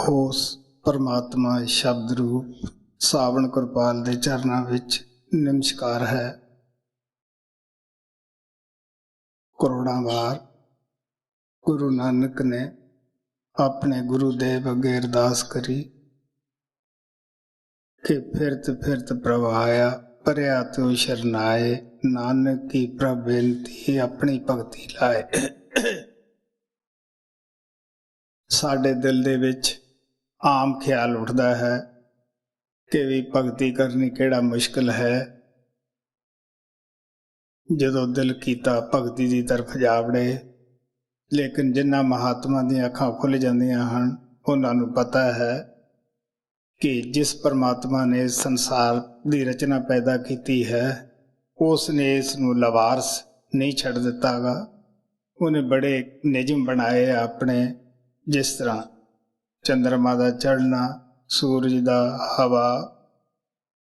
ਉਸ ਪਰਮਾਤਮਾ ਸ਼ਬਦ ਰੂਪ ਸਾਵਣ ਕਿਰਪਾਲ ਦੇ ਚਰਨਾਂ ਵਿੱਚ ਨਮਸਕਾਰ ਹੈ। ਕਰੋੜਾਂ ਵਾਰ ਗੁਰੂ ਨਾਨਕ ਨੇ ਆਪਣੇ ਗੁਰੂਦੇਵ ਅੱਗੇ ਅਰਦਾਸ ਕਰੀ ਕਿ ਫਿਰਤ ਫਿਰਤ ਪ੍ਰਭ ਆਇਆ, ਭਰਿਆ ਤੂੰ ਸ਼ਰਨਾਏ, ਨਾਨਕ ਕੀ ਪ੍ਰਭ ਬੇਨਤੀ ਆਪਣੀ ਭਗਤੀ ਲਾਏ। ਸਾਡੇ ਦਿਲ ਦੇ ਵਿੱਚ ਆਮ ਖਿਆਲ ਉੱਠਦਾ ਹੈ ਕਿ ਵੀ ਭਗਤੀ ਕਰਨੀ ਕਿਹੜਾ ਮੁਸ਼ਕਿਲ ਹੈ। ਜਦੋਂ ਦਿਲ ਕੀਤਾ ਭਗਤੀ ਦੀ ਤਰਫ ਜਾ ਵੜੇ, ਲੇਕਿਨ ਜਿਨ੍ਹਾਂ ਮਹਾਤਮਾ ਦੀਆਂ ਅੱਖਾਂ ਖੁੱਲ੍ਹ ਜਾਂਦੀਆਂ ਹਨ, ਉਹਨਾਂ ਨੂੰ ਪਤਾ ਹੈ ਕਿ ਜਿਸ ਪਰਮਾਤਮਾ ਨੇ ਸੰਸਾਰ ਦੀ ਰਚਨਾ ਪੈਦਾ ਕੀਤੀ ਹੈ, ਉਸ ਨੇ ਇਸ ਨੂੰ ਲਵਾਰਸ ਨਹੀਂ ਛੱਡ ਦਿੱਤਾਗਾ। ਉਹਨੇ ਬੜੇ ਨਿਯਮ ਬਣਾਏ ਆਪਣੇ, ਜਿਸ ਤਰ੍ਹਾਂ ਚੰਦਰਮਾ ਦਾ ਚੜ੍ਹਨਾ, ਸੂਰਜ ਦਾ, ਹਵਾ,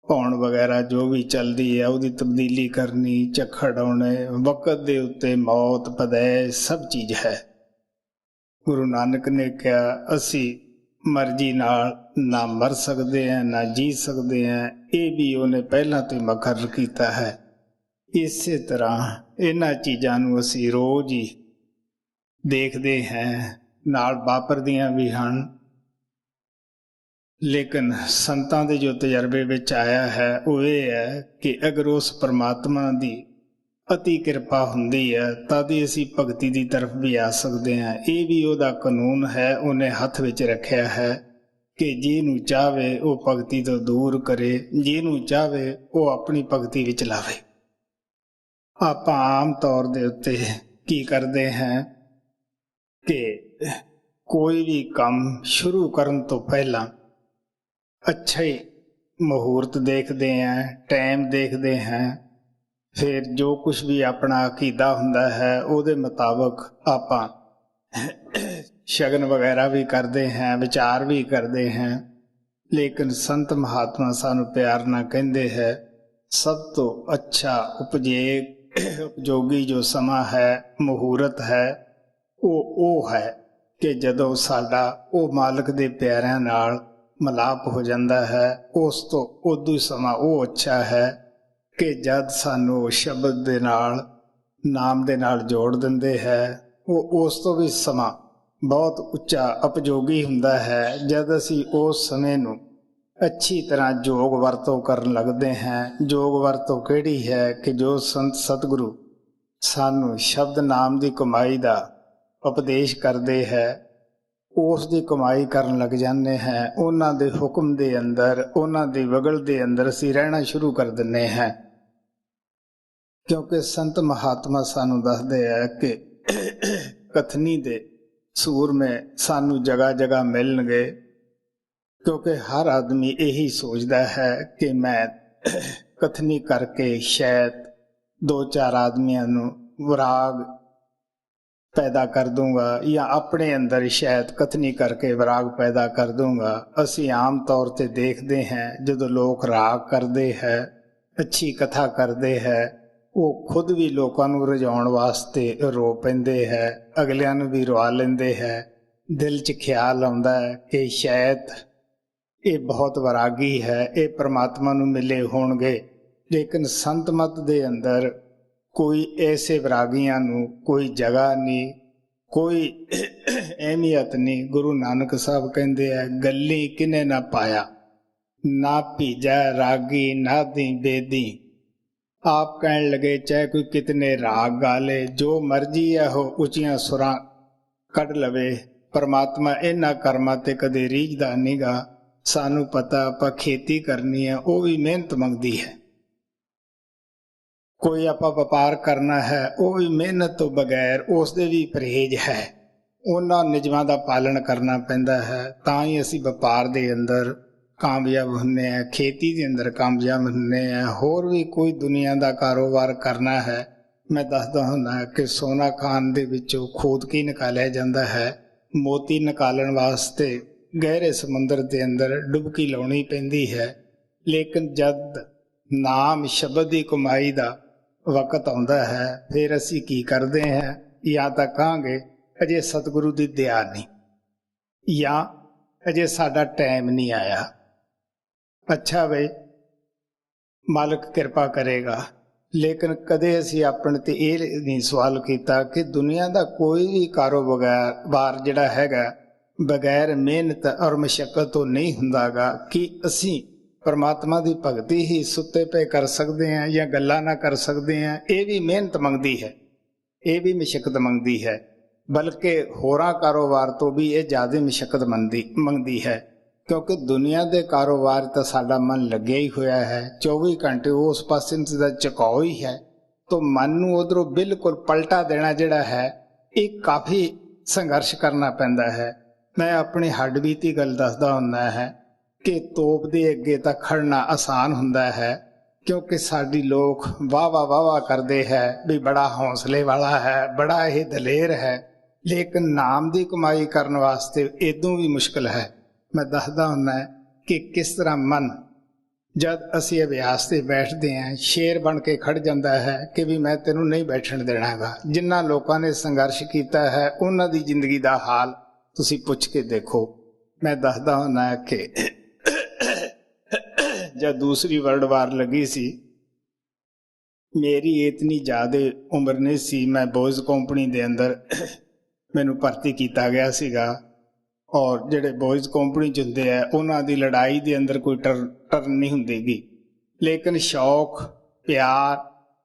ਪੌਣ ਵਗੈਰਾ ਜੋ ਵੀ ਚੱਲਦੀ ਹੈ ਉਹਦੀ ਤਬਦੀਲੀ ਕਰਨੀ, ਝੱਖੜ ਆਉਣੇ, ਵਕਤ ਦੇ ਉੱਤੇ ਮੌਤ ਪਦੈ, ਸਭ ਚੀਜ਼ ਹੈ। ਗੁਰੂ ਨਾਨਕ ਨੇ ਕਿਹਾ ਅਸੀਂ ਮਰਜ਼ੀ ਨਾਲ ਨਾ ਮਰ ਸਕਦੇ ਹਾਂ ਨਾ ਜੀ ਸਕਦੇ ਹਾਂ, ਇਹ ਵੀ ਉਹਨੇ ਪਹਿਲਾਂ ਤੋਂ ਮੁਕੱਰਰ ਕੀਤਾ ਹੈ। ਇਸੇ ਤਰ੍ਹਾਂ ਇਹਨਾਂ ਚੀਜ਼ਾਂ ਨੂੰ ਅਸੀਂ ਰੋਜ਼ ਹੀ ਦੇਖਦੇ ਹਾਂ, ਨਾਲ ਵਾਪਰਦੀਆਂ ਵੀ ਹਨ। ਲੇਕਿਨ ਸੰਤਾਂ ਦੇ ਜੋ ਤਜਰਬੇ ਵਿੱਚ ਆਇਆ ਹੈ ਉਹ ਇਹ ਹੈ ਕਿ ਅਗਰ ਉਸ ਪਰਮਾਤਮਾ ਦੀ ਅਤੀ ਕਿਰਪਾ ਹੁੰਦੀ ਹੈ ਤਦ ਹੀ ਅਸੀਂ ਭਗਤੀ ਦੀ ਤਰਫ ਵੀ ਆ ਸਕਦੇ ਹਾਂ। ਇਹ ਵੀ ਉਹਦਾ ਕਾਨੂੰਨ ਹੈ, ਉਹਨੇ ਹੱਥ ਵਿੱਚ ਰੱਖਿਆ ਹੈ ਕਿ ਜਿਹਨੂੰ ਚਾਹਵੇ ਉਹ ਭਗਤੀ ਤੋਂ ਦੂਰ ਕਰੇ, ਜਿਹਨੂੰ ਚਾਹਵੇ ਉਹ ਆਪਣੀ ਭਗਤੀ ਵਿੱਚ ਲਾਵੇ। ਆਪਾਂ ਆਮ ਤੌਰ ਦੇ ਉੱਤੇ ਕੀ ਕਰਦੇ ਹਾਂ ਕਿ ਕੋਈ ਵੀ ਕੰਮ ਸ਼ੁਰੂ ਕਰਨ ਤੋਂ ਪਹਿਲਾਂ ਅੱਛਾ ਹੀ ਮੁਹੂਰਤ ਦੇਖਦੇ ਹਾਂ, ਟਾਈਮ ਦੇਖਦੇ ਹਾਂ, ਫਿਰ ਜੋ ਕੁਛ ਵੀ ਆਪਣਾ ਅਕੀਦਾ ਹੁੰਦਾ ਹੈ ਉਹਦੇ ਮੁਤਾਬਕ ਆਪਾਂ ਸ਼ਗਨ ਵਗੈਰਾ ਵੀ ਕਰਦੇ ਹਾਂ, ਵਿਚਾਰ ਵੀ ਕਰਦੇ ਹਾਂ। ਲੇਕਿਨ ਸੰਤ ਮਹਾਤਮਾ ਸਾਨੂੰ ਪਿਆਰ ਨਾਲ ਕਹਿੰਦੇ ਹੈ ਸਭ ਤੋਂ ਅੱਛਾ ਉਪਯੋਗੀ ਜੋ ਸਮਾਂ ਹੈ, ਮੁਹੂਰਤ ਹੈ, ਉਹ ਹੈ ਕਿ ਜਦੋਂ ਸਾਡਾ ਉਹ ਮਾਲਕ ਦੇ ਪਿਆਰਿਆਂ ਨਾਲ ਮਿਲਾਪ ਹੋ ਜਾਂਦਾ ਹੈ। ਉਸ ਤੋਂ ਉਦੋਂ ਹੀ ਸਮਾਂ ਉਹ ਅੱਛਾ ਹੈ ਕਿ ਜਦ ਸਾਨੂੰ ਸ਼ਬਦ ਦੇ ਨਾਲ, ਨਾਮ ਦੇ ਨਾਲ ਜੋੜ ਦਿੰਦੇ ਹੈ। ਉਹ ਉਸ ਤੋਂ ਵੀ ਸਮਾਂ ਬਹੁਤ ਉੱਚਾ ਉਪਯੋਗੀ ਹੁੰਦਾ ਹੈ ਜਦ ਅਸੀਂ ਉਸ ਸਮੇਂ ਨੂੰ ਅੱਛੀ ਤਰ੍ਹਾਂ ਯੋਗ ਵਰਤੋਂ ਕਰਨ ਲੱਗਦੇ ਹਾਂ। ਯੋਗ ਵਰਤੋਂ ਕਿਹੜੀ ਹੈ ਕਿ ਜੋ ਸੰਤ ਸਤਿਗੁਰੂ ਸਾਨੂੰ ਸ਼ਬਦ ਨਾਮ ਦੀ ਕਮਾਈ ਦਾ ਉਪਦੇਸ਼ ਕਰਦੇ ਹੈ, ਉਸ ਦੀ ਕਮਾਈ ਕਰਨ ਲੱਗ ਜਾਂਦੇ ਹਾਂ। ਉਹਨਾਂ ਦੇ ਹੁਕਮ ਦੇ ਅੰਦਰ, ਉਹਨਾਂ ਦੀ ਵਗਲ ਦੇ ਅੰਦਰ ਅਸੀਂ ਰਹਿਣਾ ਸ਼ੁਰੂ ਕਰ ਦਿੰਦੇ ਹਾਂ। ਕਿਉਂਕਿ ਸੰਤ ਮਹਾਤਮਾ ਸਾਨੂੰ ਦੱਸਦੇ ਹੈ ਕਿ ਕਥਨੀ ਦੇ ਸੂਰਮੇ ਸਾਨੂੰ ਜਗ੍ਹਾ ਜਗ੍ਹਾ ਮਿਲਣਗੇ, ਕਿਉਂਕਿ ਹਰ ਆਦਮੀ ਇਹੀ ਸੋਚਦਾ ਹੈ ਕਿ ਮੈਂ ਕਥਨੀ ਕਰਕੇ ਸ਼ਾਇਦ 2-4 ਆਦਮੀਆਂ ਨੂੰ ਵਿਰਾਗ ਪੈਦਾ ਕਰ ਦੂੰਗਾ, ਜਾਂ ਆਪਣੇ ਅੰਦਰ ਸ਼ਾਇਦ ਕਥਨੀ ਕਰਕੇ ਵਿਰਾਗ ਪੈਦਾ ਕਰ ਦੂੰਗਾ। ਅਸੀਂ ਆਮ ਤੌਰ 'ਤੇ ਦੇਖਦੇ ਹਾਂ ਜਦੋਂ ਲੋਕ ਰਾਗ ਕਰਦੇ ਹੈ, ਅੱਛੀ ਕਥਾ ਕਰਦੇ ਹੈ, ਉਹ ਖੁਦ ਵੀ ਲੋਕਾਂ ਨੂੰ ਰਜਾਉਣ ਵਾਸਤੇ ਰੋ ਪੈਂਦੇ ਹੈ, ਅਗਲਿਆਂ ਨੂੰ ਵੀ ਰਵਾ ਲੈਂਦੇ ਹੈ। ਦਿਲ 'ਚ ਖਿਆਲ ਆਉਂਦਾ ਹੈ ਕਿ ਸ਼ਾਇਦ ਇਹ ਬਹੁਤ ਵਿਰਾਗੀ ਹੈ, ਇਹ ਪਰਮਾਤਮਾ ਨੂੰ ਮਿਲੇ ਹੋਣਗੇ। ਲੇਕਿਨ ਸੰਤ ਮਤ ਦੇ ਅੰਦਰ ਕੋਈ ਐਸੇ ਵਿਰਾਗੀਆਂ ਨੂੰ ਕੋਈ ਜਗ੍ਹਾ ਨਹੀਂ, ਕੋਈ ਅਹਿਮੀਅਤ ਨਹੀਂ। ਗੁਰੂ ਨਾਨਕ ਸਾਹਿਬ ਕਹਿੰਦੇ ਆ ਗੱਲੀ ਕਿਨੇ ਨਾ ਪਾਇਆ, ਨਾ ਭੀਜਾ ਰਾਗੀ ਨਾ ਦੀ ਬੇਦੀ। ਆਪ ਕਹਿਣ ਲਗੇ ਚਾਹੇ ਕੋਈ ਕਿਤਨੇ ਰਾਗ ਗਾ ਲੇ, ਜੋ ਮਰਜ਼ੀ ਹੈ ਉਹ ਉੱਚੀਆਂ ਸੁਰਾਂ ਕੱਢ ਲਵੇ, ਪਰਮਾਤਮਾ ਇਹਨਾਂ ਕਰਮਾਂ ਤੇ ਕਦੇ ਰੀਝਦਾ ਨੀਗਾ। ਸਾਨੂੰ ਪਤਾ ਆਪਾਂ ਖੇਤੀ ਕਰਨੀ ਹੈ, ਉਹ ਵੀ ਮਿਹਨਤ ਮੰਗਦੀ ਹੈ। ਕੋਈ ਆਪਾਂ ਵਪਾਰ ਕਰਨਾ ਹੈ, ਉਹ ਵੀ ਮਿਹਨਤ ਤੋਂ ਬਗੈਰ ਉਸ ਦੇ ਵੀ ਪਰਹੇਜ਼ ਹੈ। ਉਹਨਾਂ ਨਿਯਮਾਂ ਦਾ ਪਾਲਣ ਕਰਨਾ ਪੈਂਦਾ ਹੈ, ਤਾਂ ਹੀ ਅਸੀਂ ਵਪਾਰ ਦੇ ਅੰਦਰ ਕਾਮਯਾਬ ਹੁੰਦੇ ਹਾਂ, ਖੇਤੀ ਦੇ ਅੰਦਰ ਕਾਮਯਾਬ ਹੁੰਦੇ ਹਾਂ। ਹੋਰ ਵੀ ਕੋਈ ਦੁਨੀਆ ਦਾ ਕਾਰੋਬਾਰ ਕਰਨਾ ਹੈ, ਮੈਂ ਦੱਸਦਾ ਹੁੰਦਾ ਕਿ ਸੋਨਾ ਖਾਨ ਦੇ ਵਿੱਚੋਂ ਖੋਦਕੀ ਨਿਕਾਲਿਆ ਜਾਂਦਾ ਹੈ। ਮੋਤੀ ਨਿਕਾਲਣ ਵਾਸਤੇ ਗਹਿਰੇ ਸਮੁੰਦਰ ਦੇ ਅੰਦਰ ਡੁਬਕੀ ਲਾਉਣੀ ਪੈਂਦੀ ਹੈ। ਲੇਕਿਨ ਜਦ ਨਾਮ ਸ਼ਬਦ ਦੀ ਕਮਾਈ ਦਾ ਵਕਤ ਆਉਂਦਾ ਹੈ, ਫਿਰ ਅਸੀਂ ਕੀ ਕਰਦੇ ਹਾਂ? ਜਾਂ ਤਾਂ ਕਹਾਂਗੇ ਅਜੇ ਸਤਿਗੁਰੂ ਦੀ ਦਇਆ ਨਹੀਂ, ਜਾਂ ਅਜੇ ਸਾਡਾ ਟਾਈਮ ਨਹੀਂ ਆਇਆ। ਅੱਛਾ ਬਈ, ਮਾਲਕ ਕਿਰਪਾ ਕਰੇਗਾ। ਲੇਕਿਨ ਕਦੇ ਅਸੀਂ ਆਪਣੇ ਤੇ ਇਹ ਨਹੀਂ ਸਵਾਲ ਕੀਤਾ ਕਿ ਦੁਨੀਆ ਦਾ ਕੋਈ ਵੀ ਕਾਰੋਬਾਰ ਜਿਹੜਾ ਹੈਗਾ ਬਗੈਰ ਮਿਹਨਤ ਔਰ ਮੁਸ਼ੱਕਤ ਤੋਂ ਨਹੀਂ ਹੁੰਦਾਗਾ। ਕਿ ਅਸੀਂ ਪਰਮਾਤਮਾ ਦੀ ਭਗਤੀ ਹੀ ਸੁੱਤੇ ਪਏ ਕਰ ਸਕਦੇ ਹਾਂ ਜਾਂ ਗੱਲਾਂ ਨਾ ਕਰ ਸਕਦੇ ਹਾਂ? ਇਹ ਵੀ ਮਿਹਨਤ ਮੰਗਦੀ ਹੈ, ਇਹ ਵੀ ਮੁਸ਼ੱਕਤ ਮੰਗਦੀ ਹੈ, ਬਲਕਿ ਹੋਰਾਂ ਕਾਰੋਬਾਰ ਤੋਂ ਵੀ ਇਹ ਜ਼ਿਆਦਾ ਮੁਸ਼ੱਕਤ ਮੰਗਦੀ ਹੈ। ਕਿਉਂਕਿ ਦੁਨੀਆ ਦੇ ਕਾਰੋਬਾਰ ਤਾਂ ਸਾਡਾ ਮਨ ਲੱਗਿਆ ਹੀ ਹੋਇਆ ਹੈ, 24 ਘੰਟੇ ਉਸ ਪਾਸੇ ਦਾ ਝੁਕਾਓ ਹੀ ਹੈ। ਤਾਂ ਮਨ ਨੂੰ ਉਧਰੋਂ ਬਿਲਕੁਲ ਪਲਟਾ ਦੇਣਾ ਜਿਹੜਾ ਹੈ ਇਹ ਕਾਫੀ ਸੰਘਰਸ਼ ਕਰਨਾ ਪੈਂਦਾ ਹੈ। ਮੈਂ ਆਪਣੀ ਹੱਡਬੀਤੀ ਗੱਲ ਦੱਸਦਾ ਹੁੰਦਾ ਹੈ ਕਿ ਤੋਪ ਦੇ ਅੱਗੇ ਤਾਂ ਖੜਨਾ ਆਸਾਨ ਹੁੰਦਾ ਹੈ, ਕਿਉਂਕਿ ਸਾਡੀ ਲੋਕ ਵਾਹ ਕਰਦੇ ਹੈ ਵੀ ਬੜਾ ਹੌਸਲੇ ਵਾਲਾ ਹੈ, ਬੜਾ ਇਹ ਦਲੇਰ ਹੈ। ਲੇਕਿਨ ਨਾਮ ਦੀ ਕਮਾਈ ਕਰਨ ਵਾਸਤੇ ਇਦੋਂ ਵੀ ਮੁਸ਼ਕਿਲ ਹੈ। ਮੈਂ ਦੱਸਦਾ ਹੁੰਦਾ ਕਿ ਕਿਸ ਤਰ੍ਹਾਂ ਮਨ ਜਦ ਅਸੀਂ ਅਭਿਆਸ ਤੇ ਬੈਠਦੇ ਹਾਂ ਸ਼ੇਰ ਬਣ ਕੇ ਖੜ ਜਾਂਦਾ ਹੈ ਕਿ ਵੀ ਮੈਂ ਤੈਨੂੰ ਨਹੀਂ ਬੈਠਣ ਦੇਣਾਗਾ। ਜਿਨ੍ਹਾਂ ਲੋਕਾਂ ਨੇ ਸੰਘਰਸ਼ ਕੀਤਾ ਹੈ ਉਹਨਾਂ ਦੀ ਜ਼ਿੰਦਗੀ ਦਾ ਹਾਲ ਤੁਸੀਂ ਪੁੱਛ ਕੇ ਦੇਖੋ। ਮੈਂ ਦੱਸਦਾ ਹੁੰਦਾ ਕਿ ਜਦ ਦੂਸਰੀ ਵਰਲਡ ਵਾਰ ਲੱਗੀ ਸੀ, ਮੇਰੀ ਇਤਨੀ ਜ਼ਿਆਦਾ ਉਮਰ ਨਹੀਂ ਸੀ। ਮੈਂ ਬੋਇਜ਼ ਕੰਪਨੀ ਦੇ ਅੰਦਰ ਮੈਨੂੰ ਭਰਤੀ ਕੀਤਾ ਗਿਆ ਸੀਗਾ, ਔਰ ਜਿਹੜੇ ਬੋਇਜ਼ ਕੰਪਨੀ 'ਚ ਹੁੰਦੇ ਆ ਉਹਨਾਂ ਦੀ ਲੜਾਈ ਦੇ ਅੰਦਰ ਕੋਈ ਟਰਨ ਨਹੀਂ ਹੁੰਦੀਗੀ। ਲੇਕਿਨ ਸ਼ੌਕ, ਪਿਆਰ,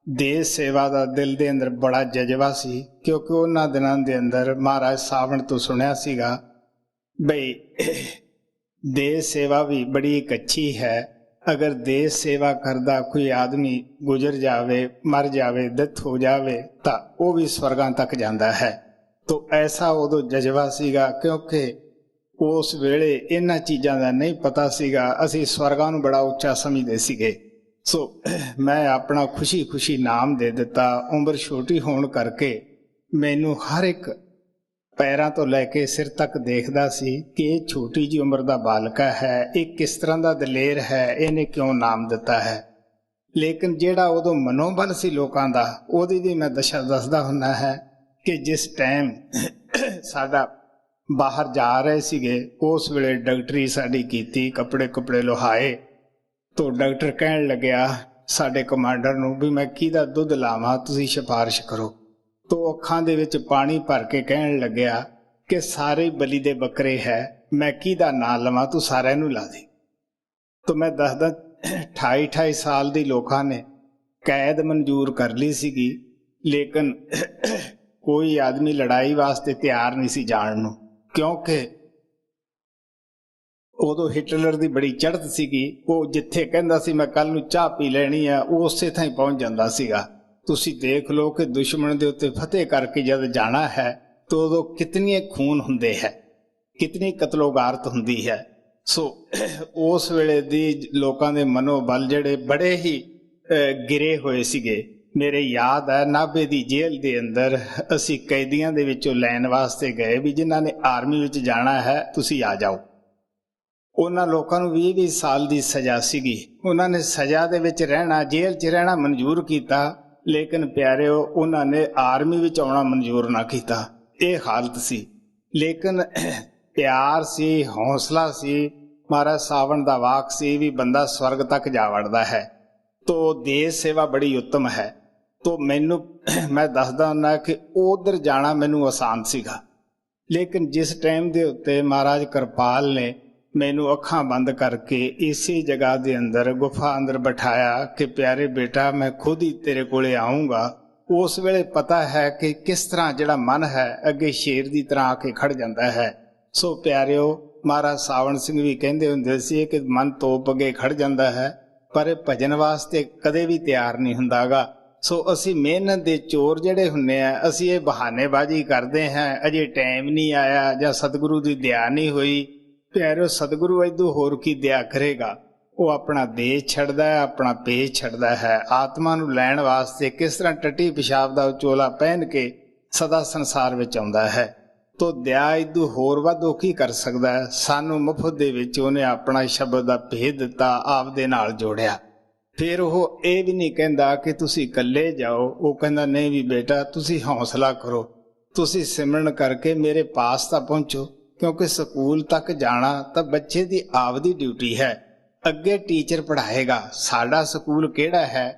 ਦੇਸ਼ ਸੇਵਾ ਦਾ ਦਿਲ ਦੇ ਅੰਦਰ ਬੜਾ ਜਜ਼ਬਾ ਸੀ, ਕਿਉਂਕਿ ਉਹਨਾਂ ਦਿਨਾਂ ਦੇ ਅੰਦਰ ਮਹਾਰਾਜ ਸਾਵਣ ਤੋਂ ਸੁਣਿਆ ਸੀਗਾ ਬਈ ਦੇਸ਼ ਸੇਵਾ ਵੀ ਬੜੀ ਇੱਕ ਅੱਛੀ ਹੈ। ਅਗਰ ਦੇਸ਼ ਸੇਵਾ ਕਰਦਾ ਕੋਈ ਆਦਮੀ ਗੁਜ਼ਰ ਜਾਵੇ, ਮਰ ਜਾਵੇ, ਡੈਥ ਹੋ ਜਾਵੇ ਤਾਂ ਉਹ ਵੀ ਸਵਰਗਾਂ ਤੱਕ ਜਾਂਦਾ ਹੈ। ਤਾਂ ਐਸਾ ਉਦੋਂ ਜਜ਼ਬਾ ਸੀਗਾ, ਕਿਉਂਕਿ ਉਸ ਵੇਲੇ ਇਹਨਾਂ ਚੀਜ਼ਾਂ ਦਾ ਨਹੀਂ ਪਤਾ ਸੀਗਾ। ਅਸੀਂ ਸਵਰਗਾਂ ਨੂੰ ਬੜਾ ਉੱਚਾ ਸਮਝਦੇ ਸੀਗੇ। ਸੋ ਮੈਂ ਆਪਣਾ ਖੁਸ਼ੀ ਨਾਮ ਦੇ ਦਿੱਤਾ। ਉਮਰ ਛੋਟੀ ਹੋਣ ਕਰਕੇ ਮੈਨੂੰ ਹਰ ਇੱਕ ਪੈਰਾਂ ਤੋਂ ਲੈ ਕੇ ਸਿਰ ਤੱਕ ਦੇਖਦਾ ਸੀ ਕਿ ਇਹ ਛੋਟੀ ਜਿਹੀ ਉਮਰ ਦਾ ਬਾਲਕਾ ਹੈ, ਇਹ ਕਿਸ ਤਰ੍ਹਾਂ ਦਾ ਦਲੇਰ ਹੈ, ਇਹਨੇ ਕਿਉਂ ਨਾਮ ਦਿੱਤਾ ਹੈ। ਲੇਕਿਨ ਜਿਹੜਾ ਉਦੋਂ ਮਨੋਬਲ ਸੀ ਲੋਕਾਂ ਦਾ, ਉਹਦੀ ਵੀ ਮੈਂ ਦਸ਼ਾ ਦੱਸਦਾ ਹੁੰਦਾ ਹੈ ਕਿ ਜਿਸ ਟਾਈਮ ਸਾਡਾ ਬਾਹਰ ਜਾ ਰਹੇ ਸੀਗੇ ਉਸ ਵੇਲੇ ਡਾਕਟਰੀ ਸਾਡੀ ਕੀਤੀ, ਕੱਪੜੇ ਲੋਹਾਏ। ਤਾਂ ਡਾਕਟਰ ਕਹਿਣ ਲੱਗਿਆ ਸਾਡੇ ਕਮਾਂਡਰ ਨੂੰ ਵੀ ਮੈਂ ਕਿਹਦਾ ਦੁੱਧ ਲਾਵਾਂ, ਤੁਸੀਂ ਸਿਫਾਰਿਸ਼ ਕਰੋ। ਤਾਂ ਅੱਖਾਂ ਦੇ ਵਿੱਚ ਪਾਣੀ ਭਰ ਕੇ ਕਹਿਣ ਲੱਗਿਆ ਕਿ ਸਾਰੇ ਬਲੀ ਦੇ ਬੱਕਰੇ ਹੈ, ਮੈਂ ਕਿਹਦਾ ਨਾਂ ਲਵਾਂ, ਤੂੰ ਸਾਰਿਆਂ ਨੂੰ ਲਾ ਦੇ। ਤਾਂ ਮੈਂ ਦੱਸਦਾ 28 ਸਾਲ ਦੀ ਲੋਕਾਂ ਨੇ ਕੈਦ ਮਨਜ਼ੂਰ ਕਰ ਲਈ ਸੀਗੀ, ਲੇਕਿਨ ਕੋਈ ਆਦਮੀ ਲੜਾਈ ਵਾਸਤੇ ਤਿਆਰ ਨਹੀਂ ਸੀ ਜਾਣ ਨੂੰ, ਕਿਉਂਕਿ ਉਦੋਂ ਹਿਟਲਰ ਦੀ ਬੜੀ ਚੜ੍ਹਤ ਸੀਗੀ। ਉਹ ਜਿੱਥੇ ਕਹਿੰਦਾ ਸੀ ਮੈਂ ਕੱਲ ਨੂੰ ਚਾਹ ਪੀ ਲੈਣੀ ਆ, ਉਹ ਉਸੇ ਥਾਂ ਹੀ ਪਹੁੰਚ ਜਾਂਦਾ ਸੀਗਾ। ਤੁਸੀਂ ਦੇਖ ਲਓ ਕਿ ਦੁਸ਼ਮਣ ਦੇ ਉੱਤੇ ਫਤਿਹ ਕਰਕੇ ਜਦ ਜਾਣਾ ਹੈ ਤਾਂ ਉਦੋਂ ਕਿਤਨੀ ਖੂਨ ਹੁੰਦੇ ਹੈ, ਕਿਤਨੀ ਕਤਲੋਗਾਰਤ ਹੁੰਦੀ ਹੈ। ਸੋ ਉਸ ਵੇਲੇ ਦੀ ਲੋਕਾਂ ਦੇ ਮਨੋਬਲ ਜਿਹੜੇ ਬੜੇ ਹੀ ਗਿਰੇ ਹੋਏ ਸੀਗੇ। ਮੇਰੇ ਯਾਦ ਹੈ ਨਾਭੇ ਦੀ ਜੇਲ੍ਹ ਦੇ ਅੰਦਰ ਅਸੀਂ ਕੈਦੀਆਂ ਦੇ ਵਿੱਚੋਂ ਲੈਣ ਵਾਸਤੇ ਗਏ ਵੀ ਜਿਨ੍ਹਾਂ ਨੇ ਆਰਮੀ ਵਿੱਚ ਜਾਣਾ ਹੈ ਤੁਸੀਂ ਆ ਜਾਓ। ਉਹਨਾਂ ਲੋਕਾਂ ਨੂੰ 20-20 ਸਾਲ ਦੀ ਸਜ਼ਾ ਸੀਗੀ। ਉਹਨਾਂ ਨੇ ਸਜ਼ਾ ਦੇ ਵਿੱਚ ਰਹਿਣਾ, ਜੇਲ੍ਹ 'ਚ ਰਹਿਣਾ ਮਨਜ਼ੂਰ ਕੀਤਾ, ਲੇਕਿਨ ਪਿਆਰਿਓ ਉਹਨਾਂ ਨੇ ਆਰਮੀ ਵਿੱਚ ਆਉਣਾ ਮਨਜ਼ੂਰ ਨਾ ਕੀਤਾ। ਇਹ ਹਾਲਤ ਸੀ। ਲੇਕਿਨ ਪਿਆਰ ਸੀ, ਹੌਸਲਾ ਸੀ, ਮਹਾਰਾਜ ਸਾਵਣ ਦਾ ਵਾਕ ਸੀ ਵੀ ਬੰਦਾ ਸਵਰਗ ਤੱਕ ਜਾ ਵੜਦਾ ਹੈ। ਤੋ ਦੇਸ਼ ਸੇਵਾ ਬੜੀ ਉੱਤਮ ਹੈ। ਤੋ ਮੈਂ ਦੱਸਦਾ ਹੁੰਦਾ ਕਿ ਉਧਰ ਜਾਣਾ ਮੈਨੂੰ ਆਸਾਨ ਸੀਗਾ, ਲੇਕਿਨ ਜਿਸ ਟਾਈਮ ਦੇ ਉੱਤੇ ਮਹਾਰਾਜ ਕਿਰਪਾਲ ਨੇ ਮੈਨੂੰ ਅੱਖਾਂ ਬੰਦ ਕਰਕੇ ਇਸੇ ਜਗ੍ਹਾ ਦੇ ਅੰਦਰ ਗੁਫਾ ਅੰਦਰ ਬਿਠਾਇਆ ਕਿ ਪਿਆਰੇ ਬੇਟਾ ਮੈਂ ਖੁਦ ਹੀ ਤੇਰੇ ਕੋਲੇ ਆਊਂਗਾ, ਉਸ ਵੇਲੇ ਪਤਾ ਹੈ ਕਿ ਕਿਸ ਤਰ੍ਹਾਂ ਜਿਹੜਾ ਮਨ ਹੈ ਅੱਗੇ ਸ਼ੇਰ ਦੀ ਤਰ੍ਹਾਂ ਆ ਕੇ ਖੜ ਜਾਂਦਾ ਹੈ। ਸੋ ਪਿਆਰਿਓ, ਮਹਾਰਾਜ ਸਾਵਣ ਸਿੰਘ ਵੀ ਕਹਿੰਦੇ ਹੁੰਦੇ ਸੀ ਕਿ ਮਨ ਤੋਪ ਅੱਗੇ ਖੜ ਜਾਂਦਾ ਹੈ, ਪਰ ਇਹ ਭਜਨ ਵਾਸਤੇ ਕਦੇ ਵੀ ਤਿਆਰ ਨਹੀਂ ਹੁੰਦਾਗਾ। ਸੋ ਅਸੀਂ ਮਿਹਨਤ ਦੇ ਚੋਰ ਜਿਹੜੇ ਹੁੰਨੇ ਆ, ਅਸੀਂ ਇਹ ਬਹਾਨੇਬਾਜ਼ੀ ਕਰਦੇ ਹਾਂ ਅਜੇ ਟਾਈਮ ਨਹੀਂ ਆਇਆ ਜਾਂ ਸਤਿਗੁਰੂ ਦੀ ਦਇਆ ਨਹੀਂ ਹੋਈ। ਪਿਆਰਿਓ, ਸਤਿਗੁਰੂ ਏਦੂ ਹੋਰ ਕੀ ਦਇਆ ਕਰੇਗਾ। ਉਹ ਆਪਣਾ ਦੇਸ਼ ਛੱਡਦਾ ਹੈ, ਆਪਣਾ ਪੇਸ਼ ਛੱਡਦਾ ਹੈ। ਆਤਮਾ ਨੂੰ ਲੈਣ ਵਾਸਤੇ ਕਿਸ ਤਰ੍ਹਾਂ ਟੱਟੀ ਪਿਸ਼ਾਬ ਦਾ ਚੋਲਾ ਪਹਿਨ ਕੇ ਸਦਾ ਸੰਸਾਰ ਵਿੱਚ ਆਉਂਦਾ ਹੈ। ਤੋ ਦਇਆ ਏਦੂ ਹੋਰ ਵੱਧ ਉਹ ਕੀ ਕਰ ਸਕਦਾ ਹੈ। ਸਾਨੂੰ ਮੁਫਤ ਦੇ ਵਿੱਚ ਉਹਨੇ ਆਪਣਾ ਸ਼ਬਦ ਦਾ ਭੇਦ ਦਿੱਤਾ, ਆਪਦੇ ਨਾਲ ਜੋੜਿਆ। ਫਿਰ ਉਹ ਇਹ ਵੀ ਨਹੀਂ ਕਹਿੰਦਾ ਕਿ ਤੁਸੀਂ ਇਕੱਲੇ ਜਾਓ, ਉਹ ਕਹਿੰਦਾ ਨਹੀਂ ਵੀ ਬੇਟਾ ਤੁਸੀਂ ਹੌਸਲਾ ਕਰੋ, ਤੁਸੀਂ ਸਿਮਰਨ ਕਰਕੇ ਮੇਰੇ ਪਾਸ ਤਾਂ ਪਹੁੰਚੋ। क्योंकि स्कूल तक जाना तो बच्चे की आपदी ड्यूटी है, अगे टीचर पढ़ाएगा। साडा स्कूल केड़ा है